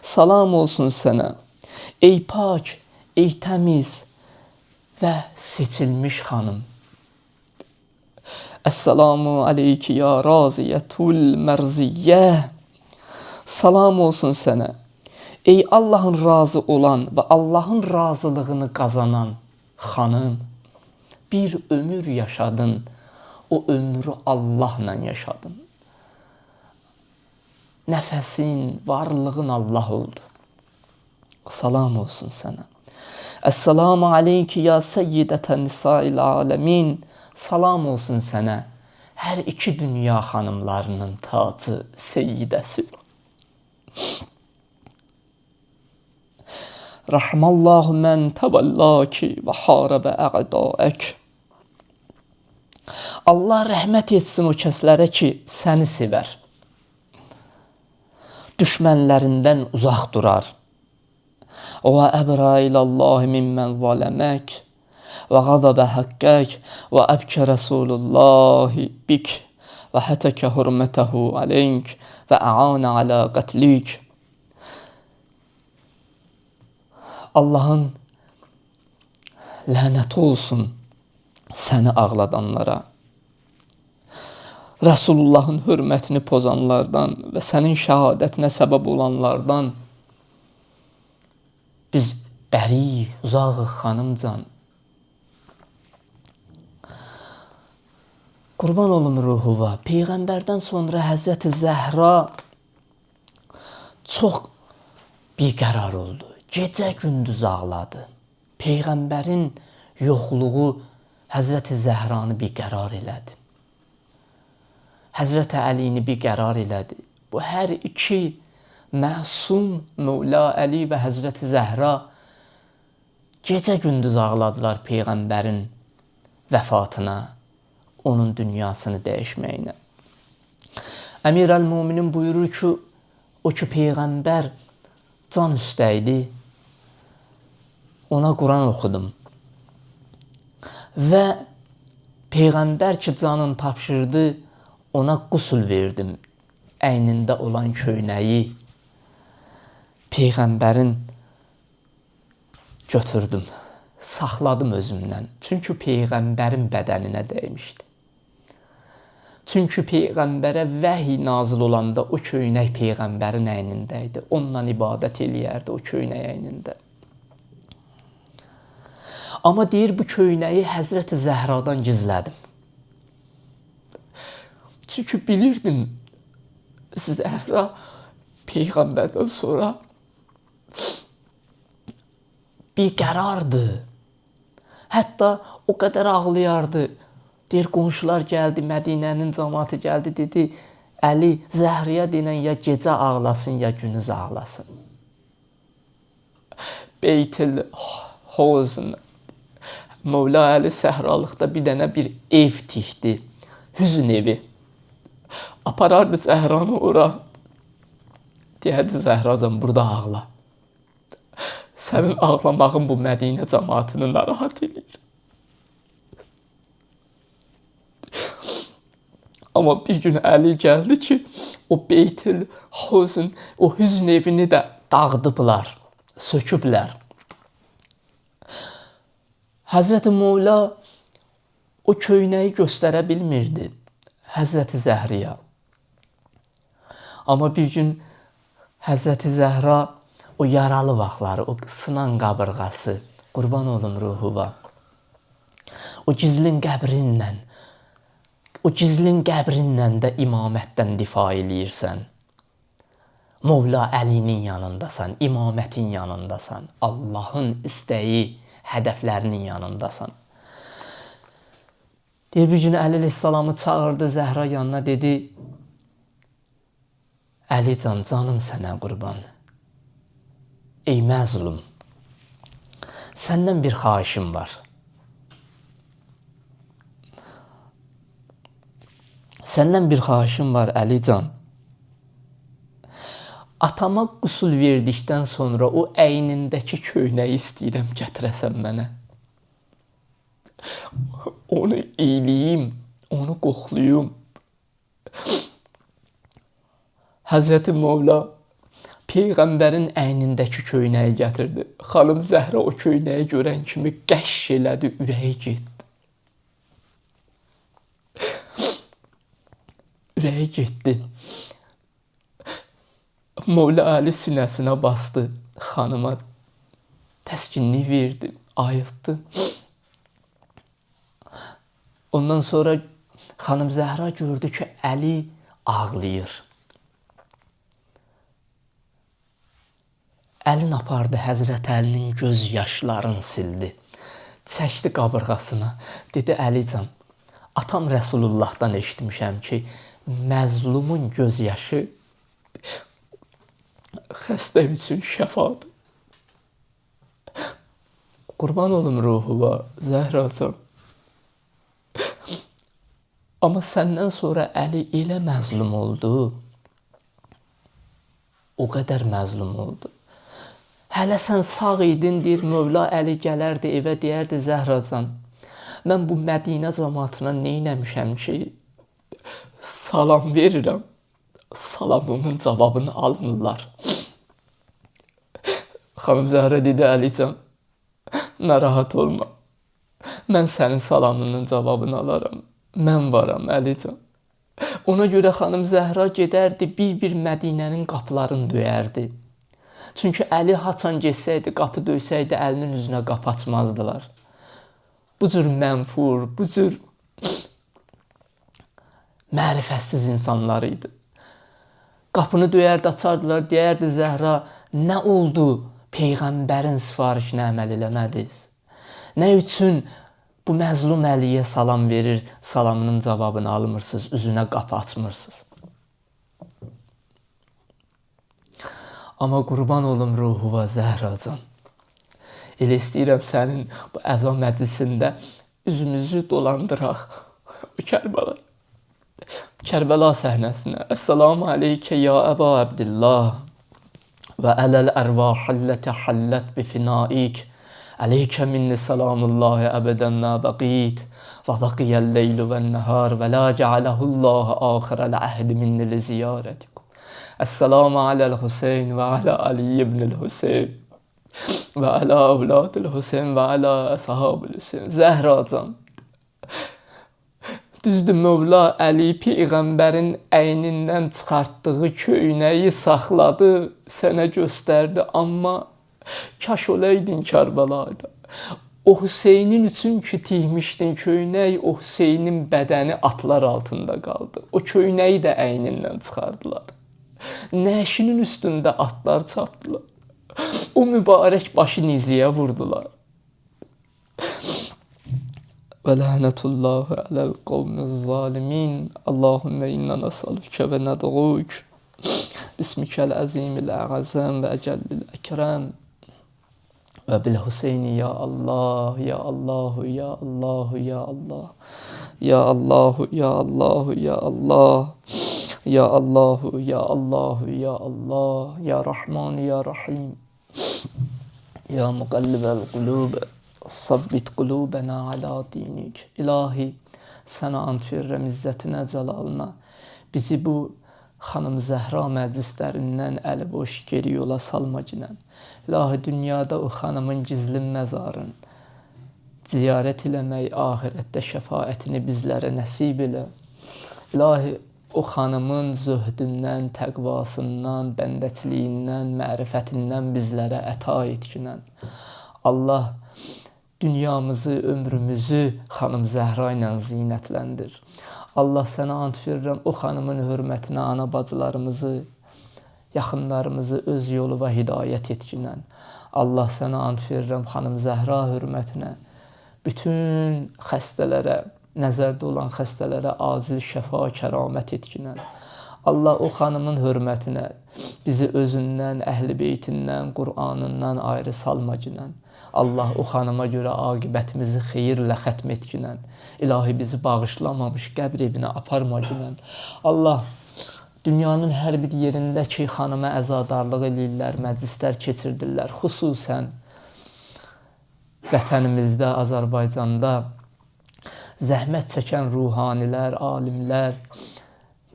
Salam olsun sənə, ey pak, ey təmiz və seçilmiş xanım. Əssalamu aleyki ya raziyyətul mərziyyə. Salam olsun sənə, ey Allahın razı olan və Allahın razılığını qazanan xanım. Bir ömür yaşadın, o ömrü Allahla yaşadın. Nəfəsin, varlığın Allah oldu. Salam olsun sənə. Əssalamu aleyki ya seyyidətən nisa'il aləmin. Salam olsun sənə, hər iki dünya xanımlarının tacı, seyyidəsi. Rahmallahu mən təvəllaki və harəbə əqdaək. Allah rəhmət etsin o kəslərə ki, səni sevər. Düşmənlərindən uzaq durar. Və əbra iləllahi mimmən zaləmək və qadabə həqqək və əbkə Rəsulullahi bik və hətəkə hürmətəhu aleyk və əanə alə qətlik. Allahın lənəti olsun səni ağladanlara, Rəsulullahın hörmətini pozanlardan və sənin şəhadətinə səbəb olanlardan biz bəri, uzağıq xanımcan. Qurban olum ruhuva, Peyğəmbərdən sonra Həzrəti Zəhra çox biqərar oldu. Gecə gündüz ağladı. Peyğəmbərin yoxluğu Həzrəti Zəhranı biqərar elədi. Həzrəti Əlini biqərar elədi. Bu hər iki məsum Mövla Əli və Həzrəti Zəhra gecə gündüz ağladılar Peyğəmbərin vəfatına, onun dünyasını dəyişməyinə. Əmir əl-Müminin buyurur ki, o ki Peyğəmbər can üstə idi, ona Quran oxudum. Və Peyğəmbər ki canın tapşırdı, ona qusul verdim. Əynində olan köynəyi Peyğəmbərin götürdüm, saxladım özümdən. Çünki Peyğəmbərin bədəninə dəymişdi. Çünki Peyğəmbərə vəhiy nazil olanda o köynək Peyğəmbərin əynində idi. Onunla ibadət eləyərdi o köynək əynində. Amma deyir, bu köynəyi Həzrəti Zəhradan gizlədim. Çünki bilirdim, Zəhra Peyğəmbərdən sonra biqərardı. Hətta o qədər ağlayardı. Deyir, qonşular gəldi, Mədinənin cəmaatı gəldi, dedi, Əli, Zəhraya deyilən ya gecə ağlasın, ya günüz ağlasın. Beytil Hozun, Mövla Əli səhralıqda bir dənə bir ev tikdi, hüzün evi. Aparardı Zəhranı ora. Deyərdi, Zəhracan, burada ağla. Sənin ağlamağın bu Mədinə cəmaatını narahat edir. Amma bir gün Əli gəldi ki, o Beytil Hozun, o hüzün evini də dağıdıblar, söküblər. Həzrəti Mövla o köynəyi göstərə bilmirdi Həzrəti Zəhriyə. Amma bir gün Həzrəti Zəhra o yaralı vaxtları, o sınan qabırğası, qurban olum ruhuva, o gizlin qəbrinlə də imamətdən difa eləyirsən. Mövla Əlinin yanındasan, imamətin yanındasan, Allahın istəyi, hədəflərinin yanındasan. Deyir, bir gün Əli əleyhissalamı çağırdı Zəhra yanına, dedi, Əlican, canım sənə qurban. Ey məzlum, səndən bir xahişim var. Səndən bir xahişim var Əlican. Atama qusul verdikdən sonra o əynindəki köynəyi istəyirəm gətirəsən mənə. Onu iyliyim, onu qoxluyum. Həzrəti Mövla Peyğəmbərin əynindəki köynəyi gətirdi. Xanım Zəhra o köynəyi görən kimi qəş elədi, ürəyi getdi. Ürəyi getdi. Mövla Əli sinəsinə bastı. Xanıma təskinlik verdi, ayıltdı. Ondan sonra xanım Zəhra gördü ki, Əli ağlayır. Əlin apardı Həzrət Əlinin göz yaşlarını sildi. Çəkdi qabırğasına. Dedi, Əlican, atam Rəsulullahdan eşitmişəm ki, məzlumun göz yaşı xəstə üçün şəfadır. Qurban olum ruhuma, Zəhracan. Amma səndən sonra Əli elə məzlum oldu, o qədər məzlum oldu. Hələ sən sağ idin, deyir, Mövla Əli gələrdi evə, deyərdi, Zəhracan, mən bu Mədinə cəmaatına neynəmişəm ki, salam verirəm, salamımın cavabını almırlar. Xanım Zəhra dedi, Əlican, narahat olma, mən sənin salamının cavabını alaram, mən varam, Əlican. Ona görə xanım Zəhra gedərdi, bir Mədinənin qapılarını döyərdi. Çünki Əli haçan geçsəydi, qapı döysəydi, Əlinin üzünə qapı açmazdılar. Bu cür mənfur, bu cür mərifətsiz insanlar idi. Qapını döyərdi, açardılar, deyərdi, Zəhra, nə oldu? Peyğəmbərin sifarişinə əməl eləmədiniz. Nə üçün bu məzlum Əliyə salam verir, salamının cavabını almırsınız, üzünə qapı açmırsınız? Amma qurban olum ruhuva, Zəhracan. Elə istəyirəm sənin bu əzan məclisində üzümüzü dolandıraq o Kərbəla səhnəsinə. Əssalamu aleykə ya Əba Əbdillah və ələl ərvahəllətə həllət bifinaik. Aleykə minni salamullahi əbədən mə bəqid və bəqiyyəl leylu və nəhar və la cəaləhullahi axirəl əhdi minni li ziyarətikum. Əssalamu aləl Hüseyn və alə Ali ibn-i Hüseyn və alə əvladil Hüseyn və alə əshabul Hüseyn. Zəhracan, düzdür, Mövla Əli Peyğəmbərin əynindən çıxartdığı köynəyi saxladı, sənə göstərdi, amma kaş olaydın Kərbalada. O Hüseynin üçün ki tiymişdin köynək, o Hüseynin bədəni atlar altında qaldı. O köynəyi də əynindən çıxardılar. Nəşinin üstündə atlar çapdılar. O mübarək başı niziyə vurdular. Və lənətullahi aləl qavmiz zalimin. Allahümmə inna nəsalükə və nədğuk. Bismikəl əzimil əğəzəm və əcəllil əkrəm. Və bil Hüseyni ya Allah, ya Allahu, ya Allahu, ya Allah. Ya Allahu, ya Allahu, ya Allah. Ya Allahu, ya Allahu, ya Allah. Ya Rahman, ya Rahim. Ya muqallibəl qulub. Sabbit qulubənə alə dinik. İlahi, sənə ant verirəm izzətinə, cəlalına. Bizi bu xanım Zəhra məclislərindən əli boş geri yola salma ginən. İlahi, dünyada o xanımın gizli məzarın ziyarət eləmək, ahirətdə şəfaətini bizlərə nəsib elə. İlahi, o xanımın zöhdündən, təqvasından, bəndəçiliyindən, mərifətindən bizlərə əta etkinən. Allah, dünyamızı, ömrümüzü xanım Zəhra ilə zinətləndir. Allah, sənə ant verirəm, o xanımın hörmətinə ana bacılarımızı, yaxınlarımızı öz yolu və hidayət etkinən. Allah, sənə ant verirəm, xanım Zəhra hörmətinə, bütün xəstələrə, nəzərdə olan xəstələrə acil şəfa, kəramət etkinən. Allah, o xanımın hörmətinə bizi özündən, əhl-i beytindən, Qur'anından ayrı salma ginən. Allah, o xanıma görə aqibətimizi xeyirlə xətm etkinən. İlahi, bizi bağışlamamış qəbr evinə aparma ginən. Allah, Dünyanın hər bir yerində ki, xanıma əzadarlıq eləyirlər, məclislər keçirdirlər. Xüsusən vətənimizdə, Azərbaycanda zəhmət çəkən ruhanilər, alimlər,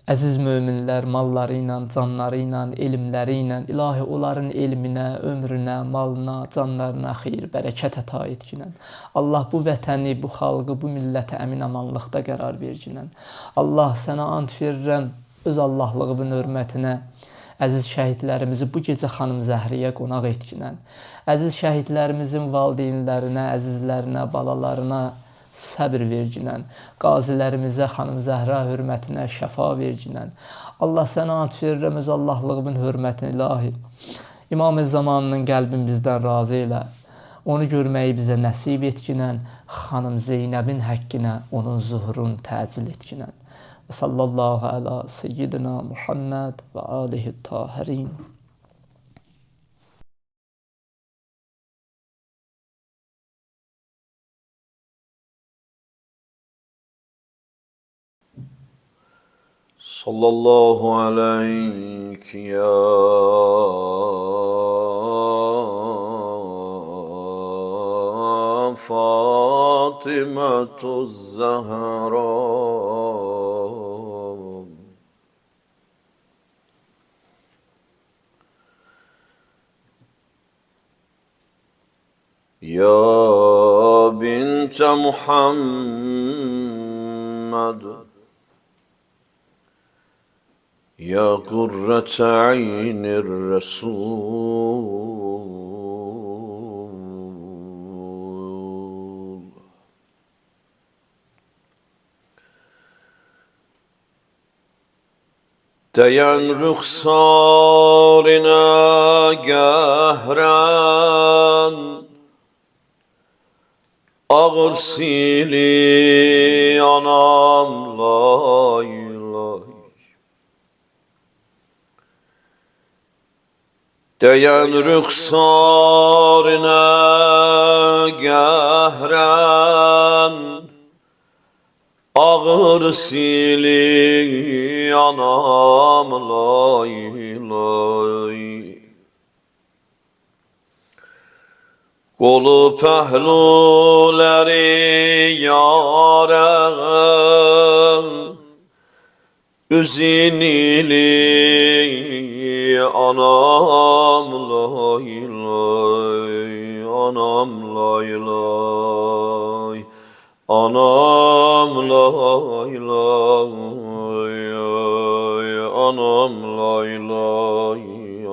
əziz möminlər malları ilə, canları ilə, elmləri ilə, ilahi onların elminə, ömrünə, malına, canlarına xeyir, bərəkət əta etginən. Allah bu vətəni, bu xalqı, bu millətə əmin-amanlıqda qərar verginən. Allah sənə ant verirəm, öz Allahlığının hörmətinə əziz şəhidlərimizi bu gecə xanım Zəhriyə qonaq etginən. Əziz şəhidlərimizin valideynlərinə, əzizlərinə, balalarına səbir verginən. Qazilərimizə xanım Zəhra hörmətinə şəfa verginən. Allah sənə ant verirəm, öz Allahlığının hörmətinə ilahi. İmam-ı zamanının qəlbin bizdən razı elə. Onu görməyi bizə nəsib etginən. Xanım Zeynəbin həqqinə onun zuhurun təcil etginən. Və sallallahu ala seyyidina Muhammed və alihi tahirin. Sallallahu aleyke ya Fatimetuz Zahra. Ya binte Muhammed, ya kurrete aynir Resul. Değen rükhsarına gehren, ağır sili anam lay lay. Değen rükhsarına gehren, ağır sili anam lay lay. Kolu pehluleri yâren, üzinili anam lay lay, anam lay lay, anam lay lay, anam lay lay,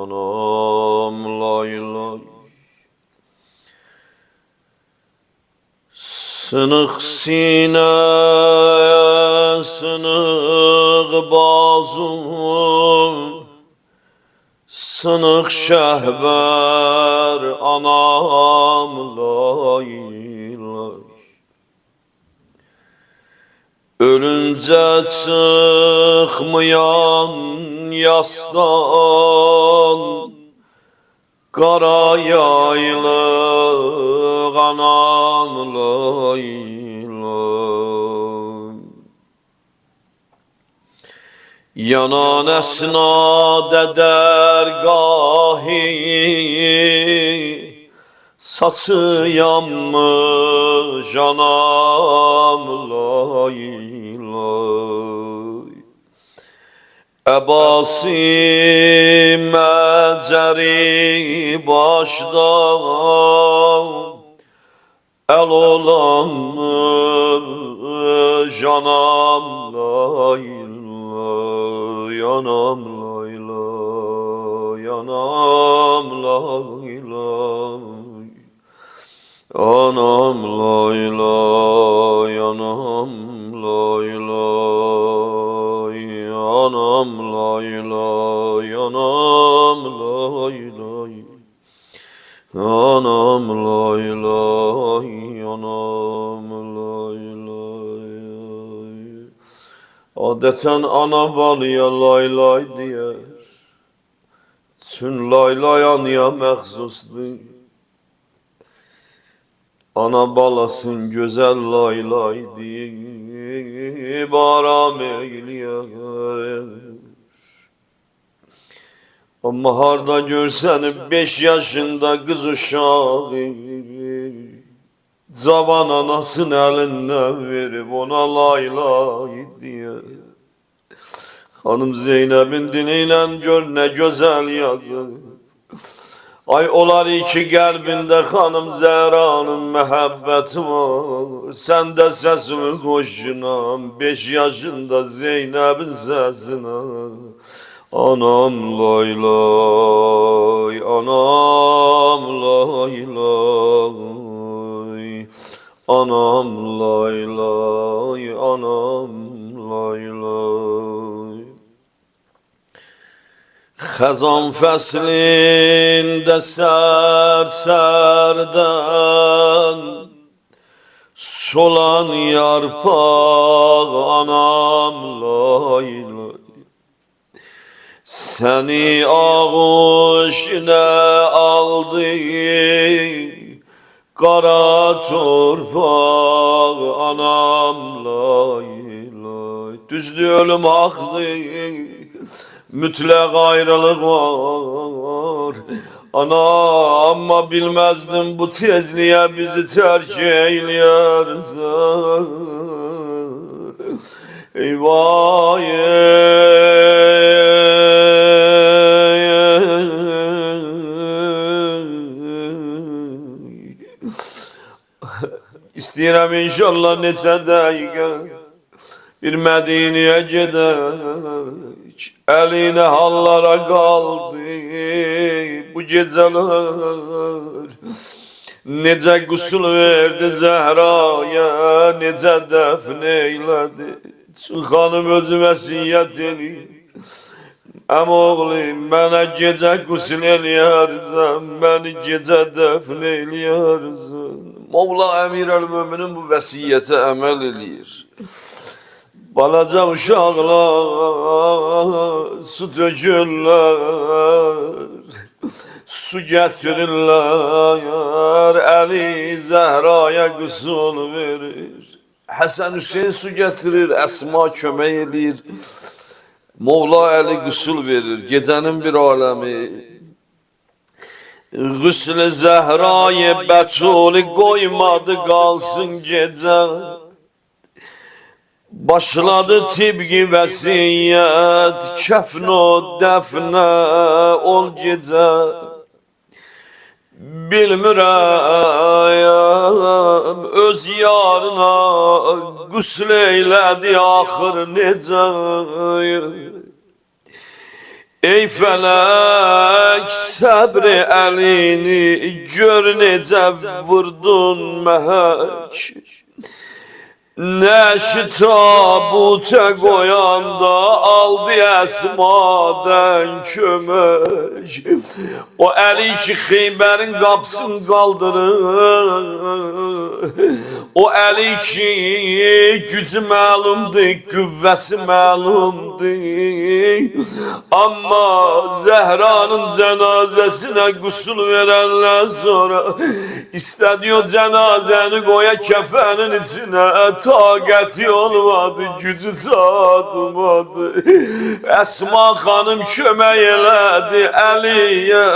anam lay lay. Sınık sine, sınık bazum, sınık şehber anam lay lay. Ölünce çıkmayan yastan, kara yaylık anam lay lay. Yanan esnada dergahi, saçı yanmış anam lay lay. Ebası meceri başdan, el olanmış anam lay lay, anam lay lay, anam lay lay, anam lay lay, anam lay lay, anam lay lay, anam lay lay, anam lay lay, anam lay lay. Adeten ana balıya lay lay diyer, tün lay lay anıya məxsusdur. Ana balasın güzel lay lay deyib aram eyləyər. Ama harda görsəni 5 yaşında kız uşağı, cavan anasın elinden verip ona lay lay diye. Hanım Zeynep'in diliyle gör ne güzel yazır. Ay olar iki kalbinde hanım Zehra'nın mehabbeti var. Sen de sesimi koşuna 5 yaşında Zeynep'in sesine. Anam lay lay, anam lay lay, anam lay lay, anam lay lay. Xəzan fəslində sər-sərdən solan yarpaq anam lay lay. Səni ağuşuna aldı qara torpaq anam lay lay. Düzdür ölüm haqdır, mütləq ayrılıq var. Ana amma bilməzdim bu tezliyə bizi tərk eyləyərsən. Eyvah İstəyirəm inşallah neçə dəqiqə bir Mədiniyə gedək. Əlinə hallara qaldı bu gecələr. Necə qüsul verdi Zehraya, necə dəfn eylədi. Çünki xanım özü vəsiyyət eləyir. Əmoğlim, mənə gecə qüsul eləyərsən, məni gecə dəfn eləyərsən. Mevla Əmir-əl-Möminin bu vəsiyyətə əməl eləyir. Balaca uşaqlar su tökürlər, su gətirirlər, Əli Zehraya qüsul verir. Həsən Hüseyin su gətirir, Əsma kömək edir. Mevla Əli qüsul verir, gecənin bir aləmi. Qüsl-i Zehrayı Bətuli qoymadı qalsın gecə. Başladı tibqi vəsiyyət, kəfn o dəfnə ol gecə. Bilmirəm öz yarına qüsl eylədi axır necə. Ey fələk səbri əlini gör necə vurdun məhək. Nəşi tabutə qoyanda aldı Əsmadən kömək. O Əli ki Xeybərin qapısını qaldırır. O Əli ki gücü məlumdur, qüvvəsi məlumdur. Amma Zəhranın cənazəsinə qüsul verənlər sonra istədi o cənazəni qoya kəfənin içinə. Taqəti olmadı, gücü çatmadı. Əsma xanım kömək elədi Əliyə.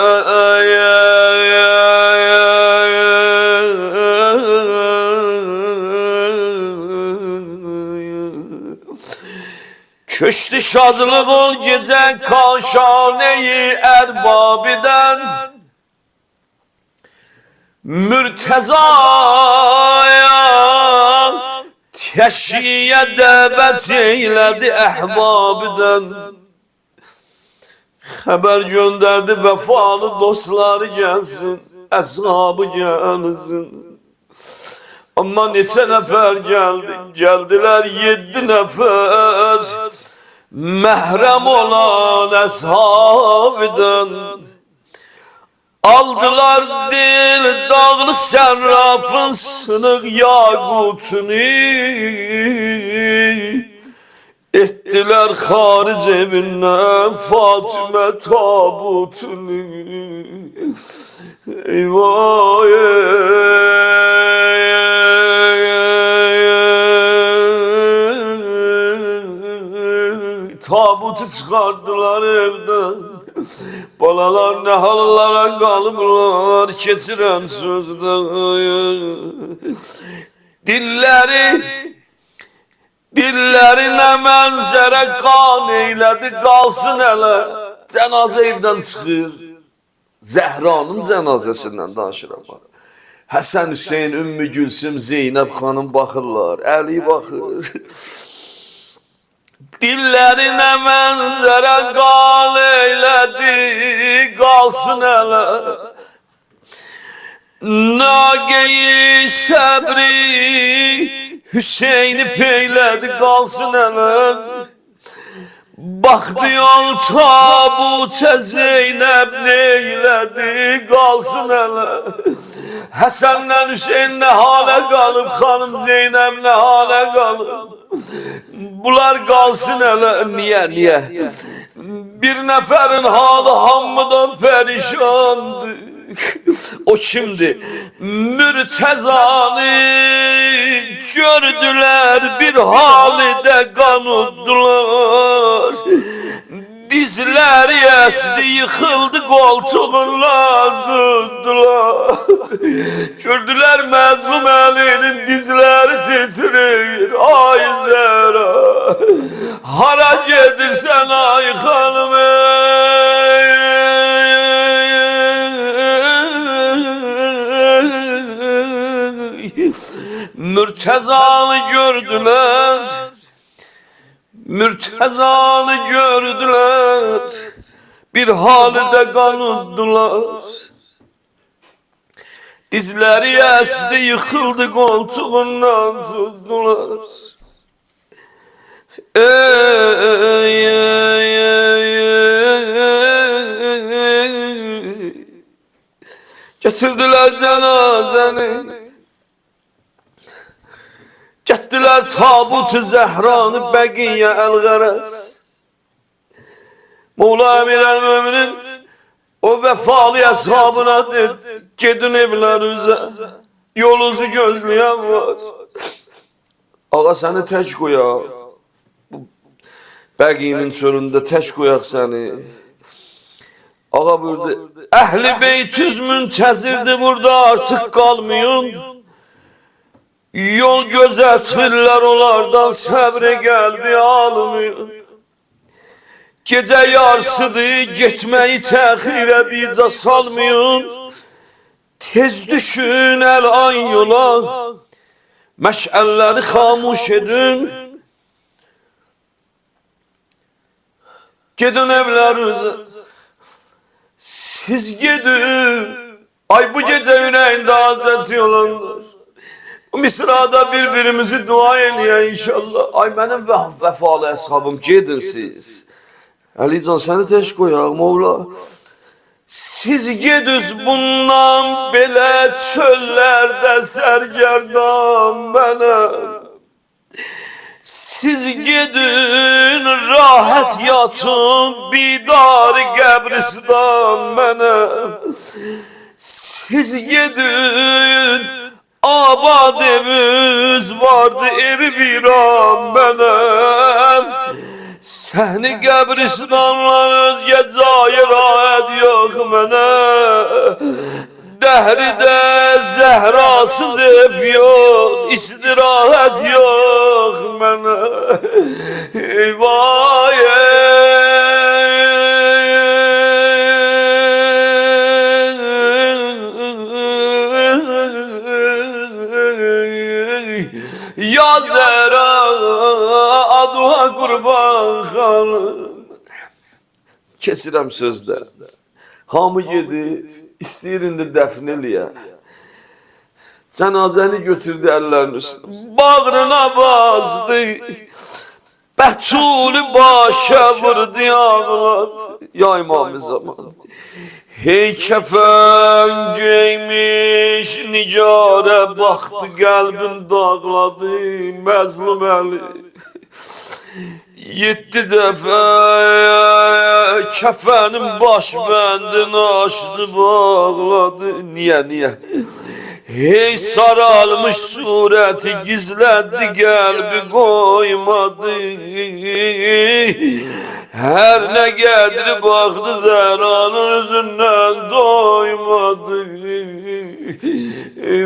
Köştü şadlıq ol gecə kaşaneyi ərbabidən. Mürtezaya teşhiye dəvət eylədi əhbabıdan. Xəbər göndərdi vəfalı dostları gəlsin, əshabı gəlsin. Amma neçə nəfər gəldi, gəldilər 7 nəfər. Məhrəm olan əshabıdan. Aldılar dil dağlı sərrafın sınıq yaqutunu. Etdiler xaric evindən Fatimə tabutunu. Eyvah tabutu çıxardılar evdən. Balalar ne hallara qalıblar, keçirəm sözdə. Dillərinə mənzərə qan eylədi, qalsın hələ. Cənazə evdən çıxır. Zəhranın cənazəsindən danışıram. Həsən Hüseyin, Ümmü Gülsüm, Zeynəb xanım baxırlar, Əli baxır. Dillərinə mənzərə qal eylədi, qalsın hələ. Nageyi səbri Hüseyin'i peylədi, qalsın hələ. Baxdı yol tabutə Zeynəb neylədi, qalsın hələ. Həsənlə Hüseyin nə halə qalıb, xanım Zeynəb nə halə qalıb. Bunlar qalsın hələ. Niyə? Bir nəfərin halı hamıdan pərişandır. O kimdir? Mürtezanı gördüler, bir halide kanıddılar. Dizleri esdi, yıkıldı, koltuğundan tuttular. Gördüler Məzlum Əlinin dizleri titrir. Ay Zəhra, hara gedirsən ay xanım Mürtezanı gördüler, bir halde kanıddılar. Dizleri esdi, yıkıldı, koltuğundan tuttular. Getirdiler cenazeni, getdiler tabut-u Zəhranı Bəqiyyə Əl-Qərəz. Moğla Əmir Əl-Möminin o vəfalı əshabına dedi, gedin evlərinizə, yolunuzu gözləyən var. Ağa səni tək qoyaq, Bəqiyinin çölündə tək qoyaq səni. Ağa burada, Əhl-i Beytüz müntəzirdir, burada artıq qalmayın. Yol gözetliler onlardan, səbrə qəlbi almayın. Gecə yarsıdır, getməyi təxirə bizə salmayın. Tez düşün əl an yola, məşəlləri xamuş edin. Gedin evlərinizə, siz gedin. Ay bu gecə ürəyində azəti olanlar, Misrada birbirimizi dua eləyək inşallah. Ay mənim vəfalı əshabım, gedin siz. Əlican səni tək qoyaq Moğla. Siz gediniz bundan belə çöllərdə sərgərdan mənəm. Siz gedin rahat yatın bidar qəbristan mənəm. Siz gedin abad evimiz vardı, evi viran benim. Səni qəbristanlar özgə cayı rahat yox mənə. Dəhridə Zəhrasız ev yox, istirahat yox mənə. Eyvay ya Zəhra, aduha qurban xanım. Keçirəm sözdə. Hamı gedib, istəyir indi dəfn eləyə. Cənazəni götürdü əllərinin üstünə, bağrına bazdı. Bətulü başa vurdu, ağladı. Ya İmam-ı Zaman. Hey kəfən geymiş nigarə, baxdı qəlbin dağladı Məzlum Əli. 7 defa kefenin baş bendini açtı bağladı. Niye? Hey saralmış sureti gizletti kalbi koymadı. Her ne gedir baktı Zehra'nın yüzünden doymadı.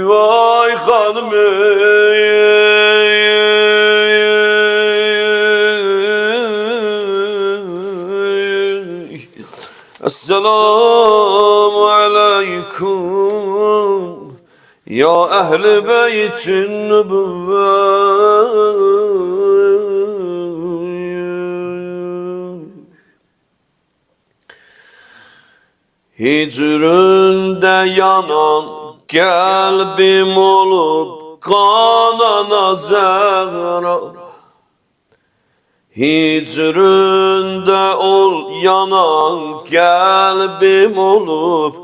Vay hanım Esselamu aleyküm ya ehli beytin nübüvvet. Hicründe yanan kalbim olup kanana Zehra. Hicründe yanan kalbim olup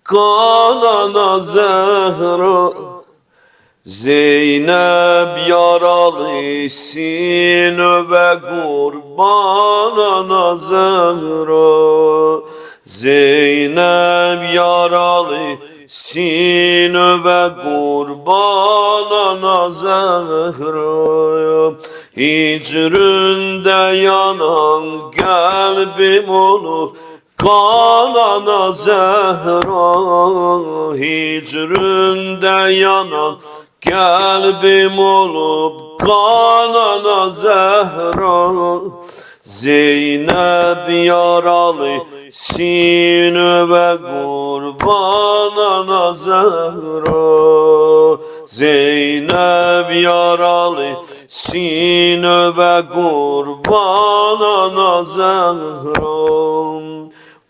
kanana Zehra. Zeynep yaralı sinöve kurbanana Zehra. Zeynep yaralı sinöve kurbanana Zehra. Hicründe yanan kalbim olup kanana Zehra. Hicründe yanan kalbim olup kanana Zehra. Zeynep yaralı sinöve kurbanana Zehra. Zeynep yaralı sinöve kurbanana Zehra.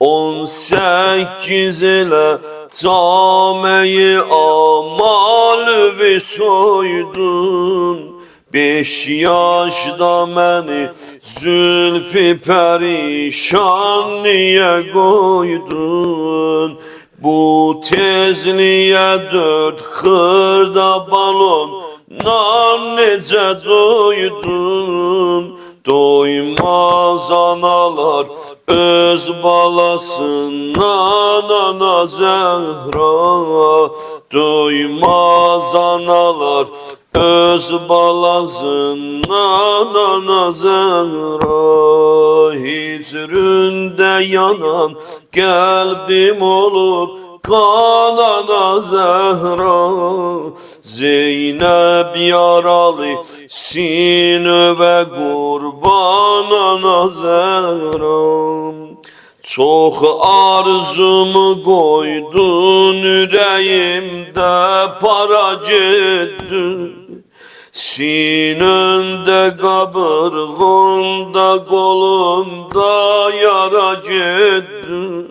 18 ile cameyi amalvi soydun. 5 yaşda məni zülfü perişan niye koydun? Bu tezliğe 4 xırda balondan nece doydun? Doymaz analar öz balasından ana Zehra. Doymaz analar öz balasından ana Zehra. Hicründe yanan kalbim olup kanana Zehra. Zeynep yaralı sinöve kurbanana Zehra. Çok arzumu koydun yüreğimde paracıdı. Sinende kaburğunda kolumda yaracıdı.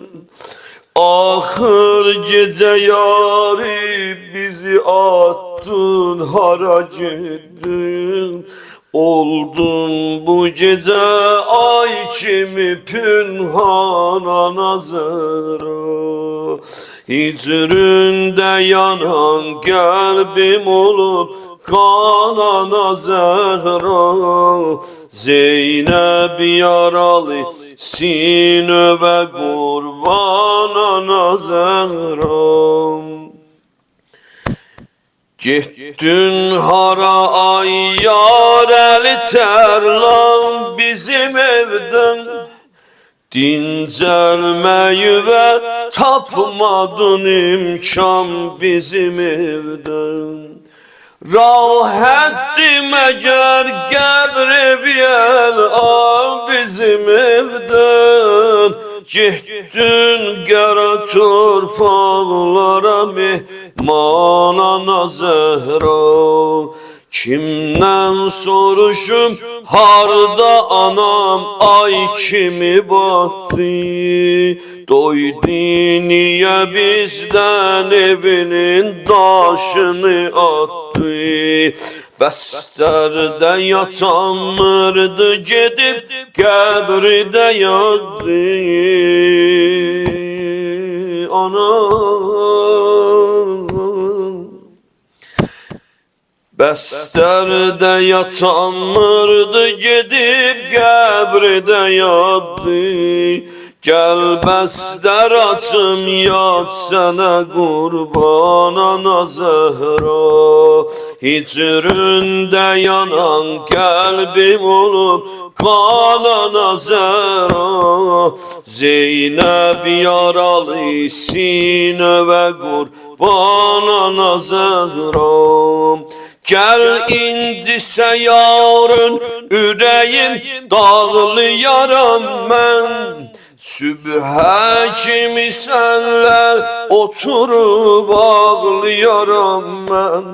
Ahır gece yari bizi attın haracıdın. Oldun bu gece ay kimi pünhana Zehra. Hicründe yanan kalbim olup kanana Zehra. Zeynep yaralı sinöve kurbanana Zehra. Gittin hara ay yar eli terlan bizim evden. Dincelmeyi ve tapmadın imkan bizim evden. Rahattim eğer gebri biyel al bizim evden. Gittin gere torpaqlara mehmanana Zehra. Kimden soruşum harda anam ay kimi baktı. Doydu niye bizden evinin daşını attı. Bəstərdə yatanmırdı gedib qəbridə yatdı. Anam Bəstərdə yatanmırdı, gedib qəbrdə yatdı. Gəl bəstər açım, yat sənə qurban ana Zəhra. Hicründə yanan qəlbim olub qan ana Zəhra. Zeynəb yaralı sinəvə qurban ana Zəhra. Gəl incisə yarın ürəyim dağlayaram mən. Sübhə kimi sənlə oturub ağlayaram mən.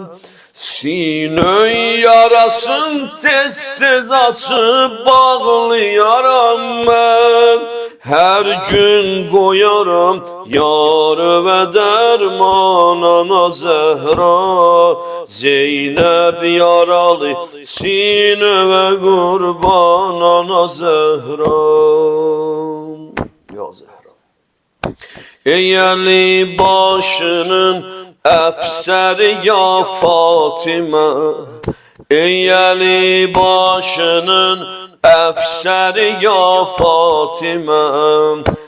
Sinöy yarasın tez-tez açıb bağlayaram mən. Hər gün qoyaram yarı və dərman ana Zəhra. Zeynəb yaralı sinəvə qurban ana Zəhra. Ya Zəhra. Ey Əli başının əfsəri ya Fatimə. Ey Əli başının əfsəri ya Fatimə.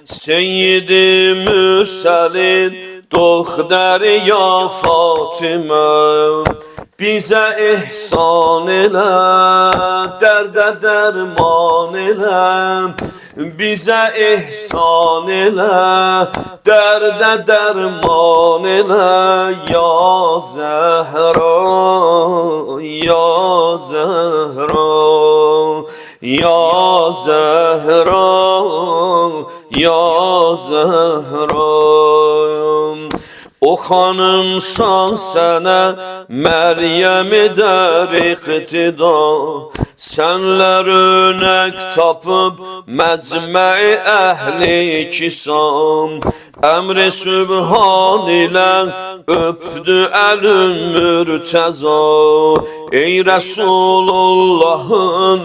Seyyid-i Mürsəlin doğdəri ya Fatimə. Bizə ihsan elə, dərdə dərman elə. Bizə ihsan elə, dərdə dərman elə. Ya Zəhra, ya Zəhra, ya Zəhra, ya Zəhra. O xanımsan sənə Məryəm edər iqtida. Sənlər örnək tapıb məcmə-i əhli kisam. Əmr-i Sübhan ilə öpdü əlüm mürtəza. Ey Rəsulullahın,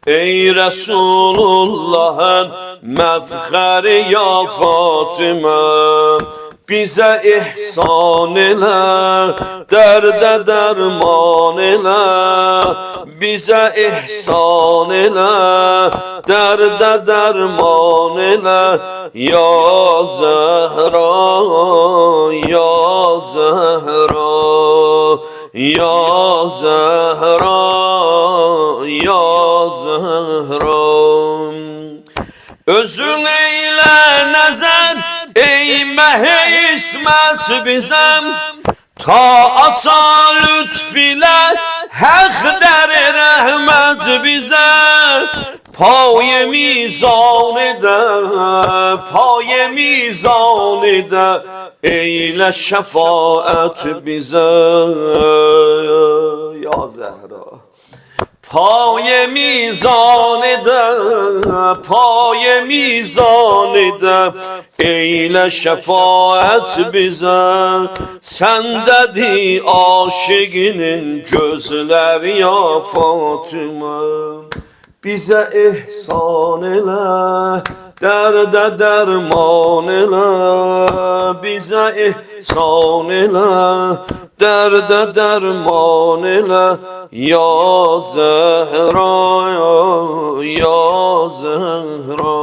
ey Rəsulullahın məfxəri ya Fatimə. Bizə ihsan elə, dərdə dərman elə. Bizə ihsan elə, dərdə dərman elə. Ya Zəhra, ya Zəhra, ya Zəhra, ya Zəhra. Özün eylə nəzər, ey məh-i ismət bizəm. Ta aça lütf ilə həq dəri rəhmət bizə. Pay-ı mizan edə, pay-ı mizan edə. Eylə şəfaət bizə. Ya Zəhra. Pay-ı mizan edə, pay-ı mizan edə. Eylə şəfaət bizə. Səndədir aşiqinin gözləri ya Fatimə. Bizə ihsan elə, dərdə dərman elə. Bizə ihsan elə, dərdə dərman elə. Ya Zəhra, ya Zəhra.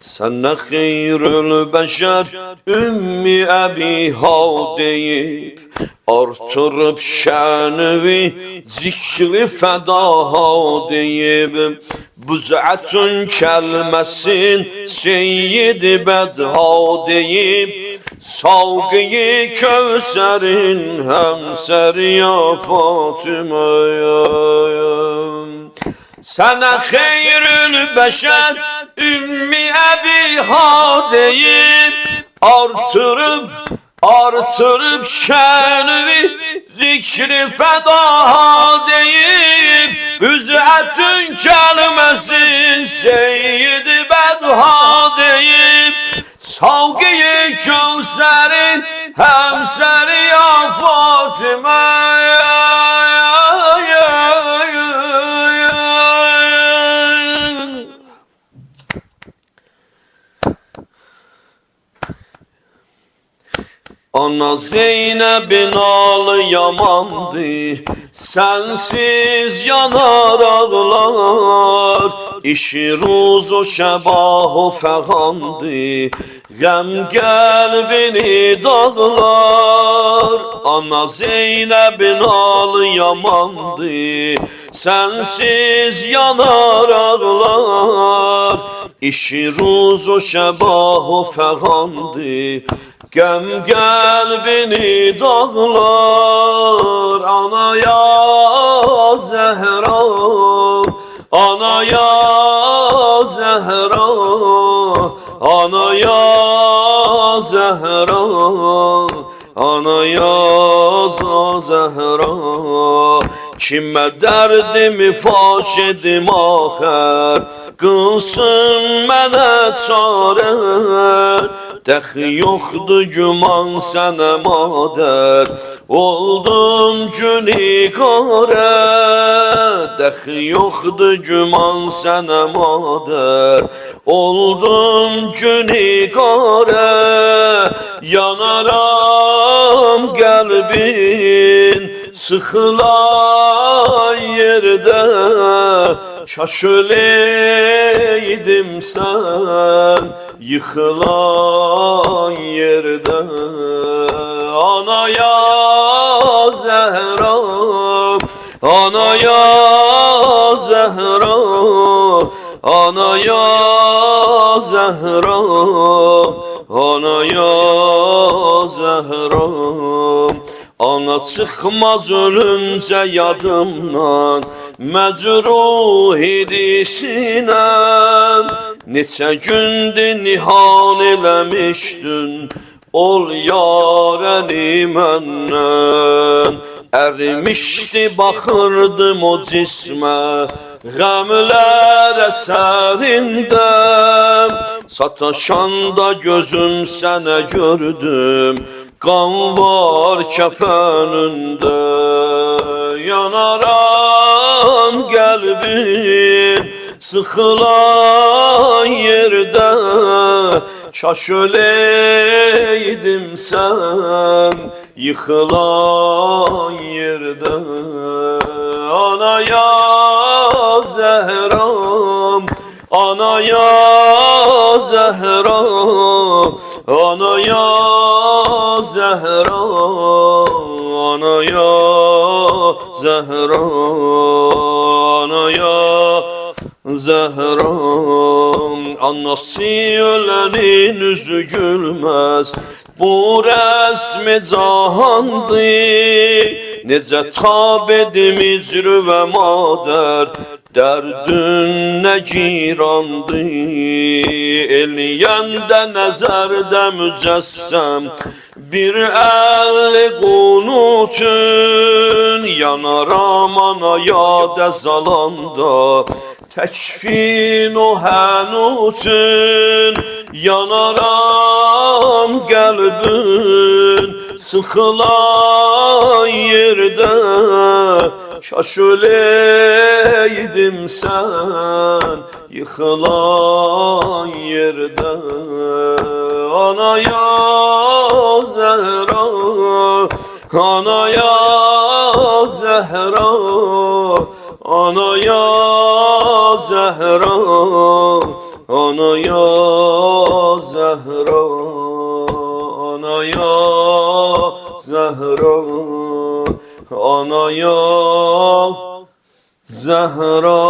Sənə xeyrül bəşər ümmi əbiha deyib, artırıb şənüvi zikri fədaha deyib. Büzətün kəlməsin seyyid-i bədha deyib. Savqı-i Kövsərin həmsəri ya Fatimə. Sənə xeyrül bəşər ümmi əbiha deyib, artırıb şənüvi zikri fədaha deyib. Büzətün kəlməsin seyyid-i bədha deyib. Savqı-i Kövsərin həmsəri ya Fatimə. Ana Zeynep'in alı yamandı, sensiz yanar ağlar. İşi ruzu şebahu feğandı, gəm qəlbini dağlar. Ana Zeynep'in alı yamandı, sensiz yanar ağlar. İşi ruzu şebahu feğandı, gəm qəlbini dağlar. Anaya Zəhra, anaya Zəhra, anaya Zəhra, anaya Zəhra. Kimə dərdimi faş edim axər, qılsın mənə çarə. Dəxi yoxdur güman sənə madər, oldum günüqarə. Dəxi yoxdur güman sənə madər, oldum günüqarə. Yanaram qəlbin sıxılan yerdə, kaş öleydim sən yıxılan yerdə. Anaya Zəhra, anaya Zəhra, anaya Zəhra, anaya Zəhra. Ana çıxmaz ölüncə yadımdan, məcruh idi sinəm. Neçə gündür nihan eləmişdin, ol yarəni məndən. Ərimişdi baxırdım o cismə, qəmlər əsərində. Sataşanda gözüm sənə gördüm, qan var kəfənində. Yanaram qəlbim sıxılan yerdə, kaş öleydim sən yıxılan yerdə. Anaya Zəhra, anaya Zəhra, anaya Zəhra, anaya Zəhra, anaya Zəhra. Anası ölənin üzü gülməz, bu rəsmi cahandır. Necə tab edim icrü və madər, dərdün nə girandı. Eləyəndə nəzərdə mücəssəm, bir əlli qunutun. Yanaram anaya dəzalanda, təkfin o hənutun. Yanaram qəlbin sıxılan yerdə, kaş öleydim sən yıxılan yerdə. Anaya Zəhra, anaya Zəhra, anaya Zəhra, anaya Zəhra, anaya Zəhra, anaya Zəhra.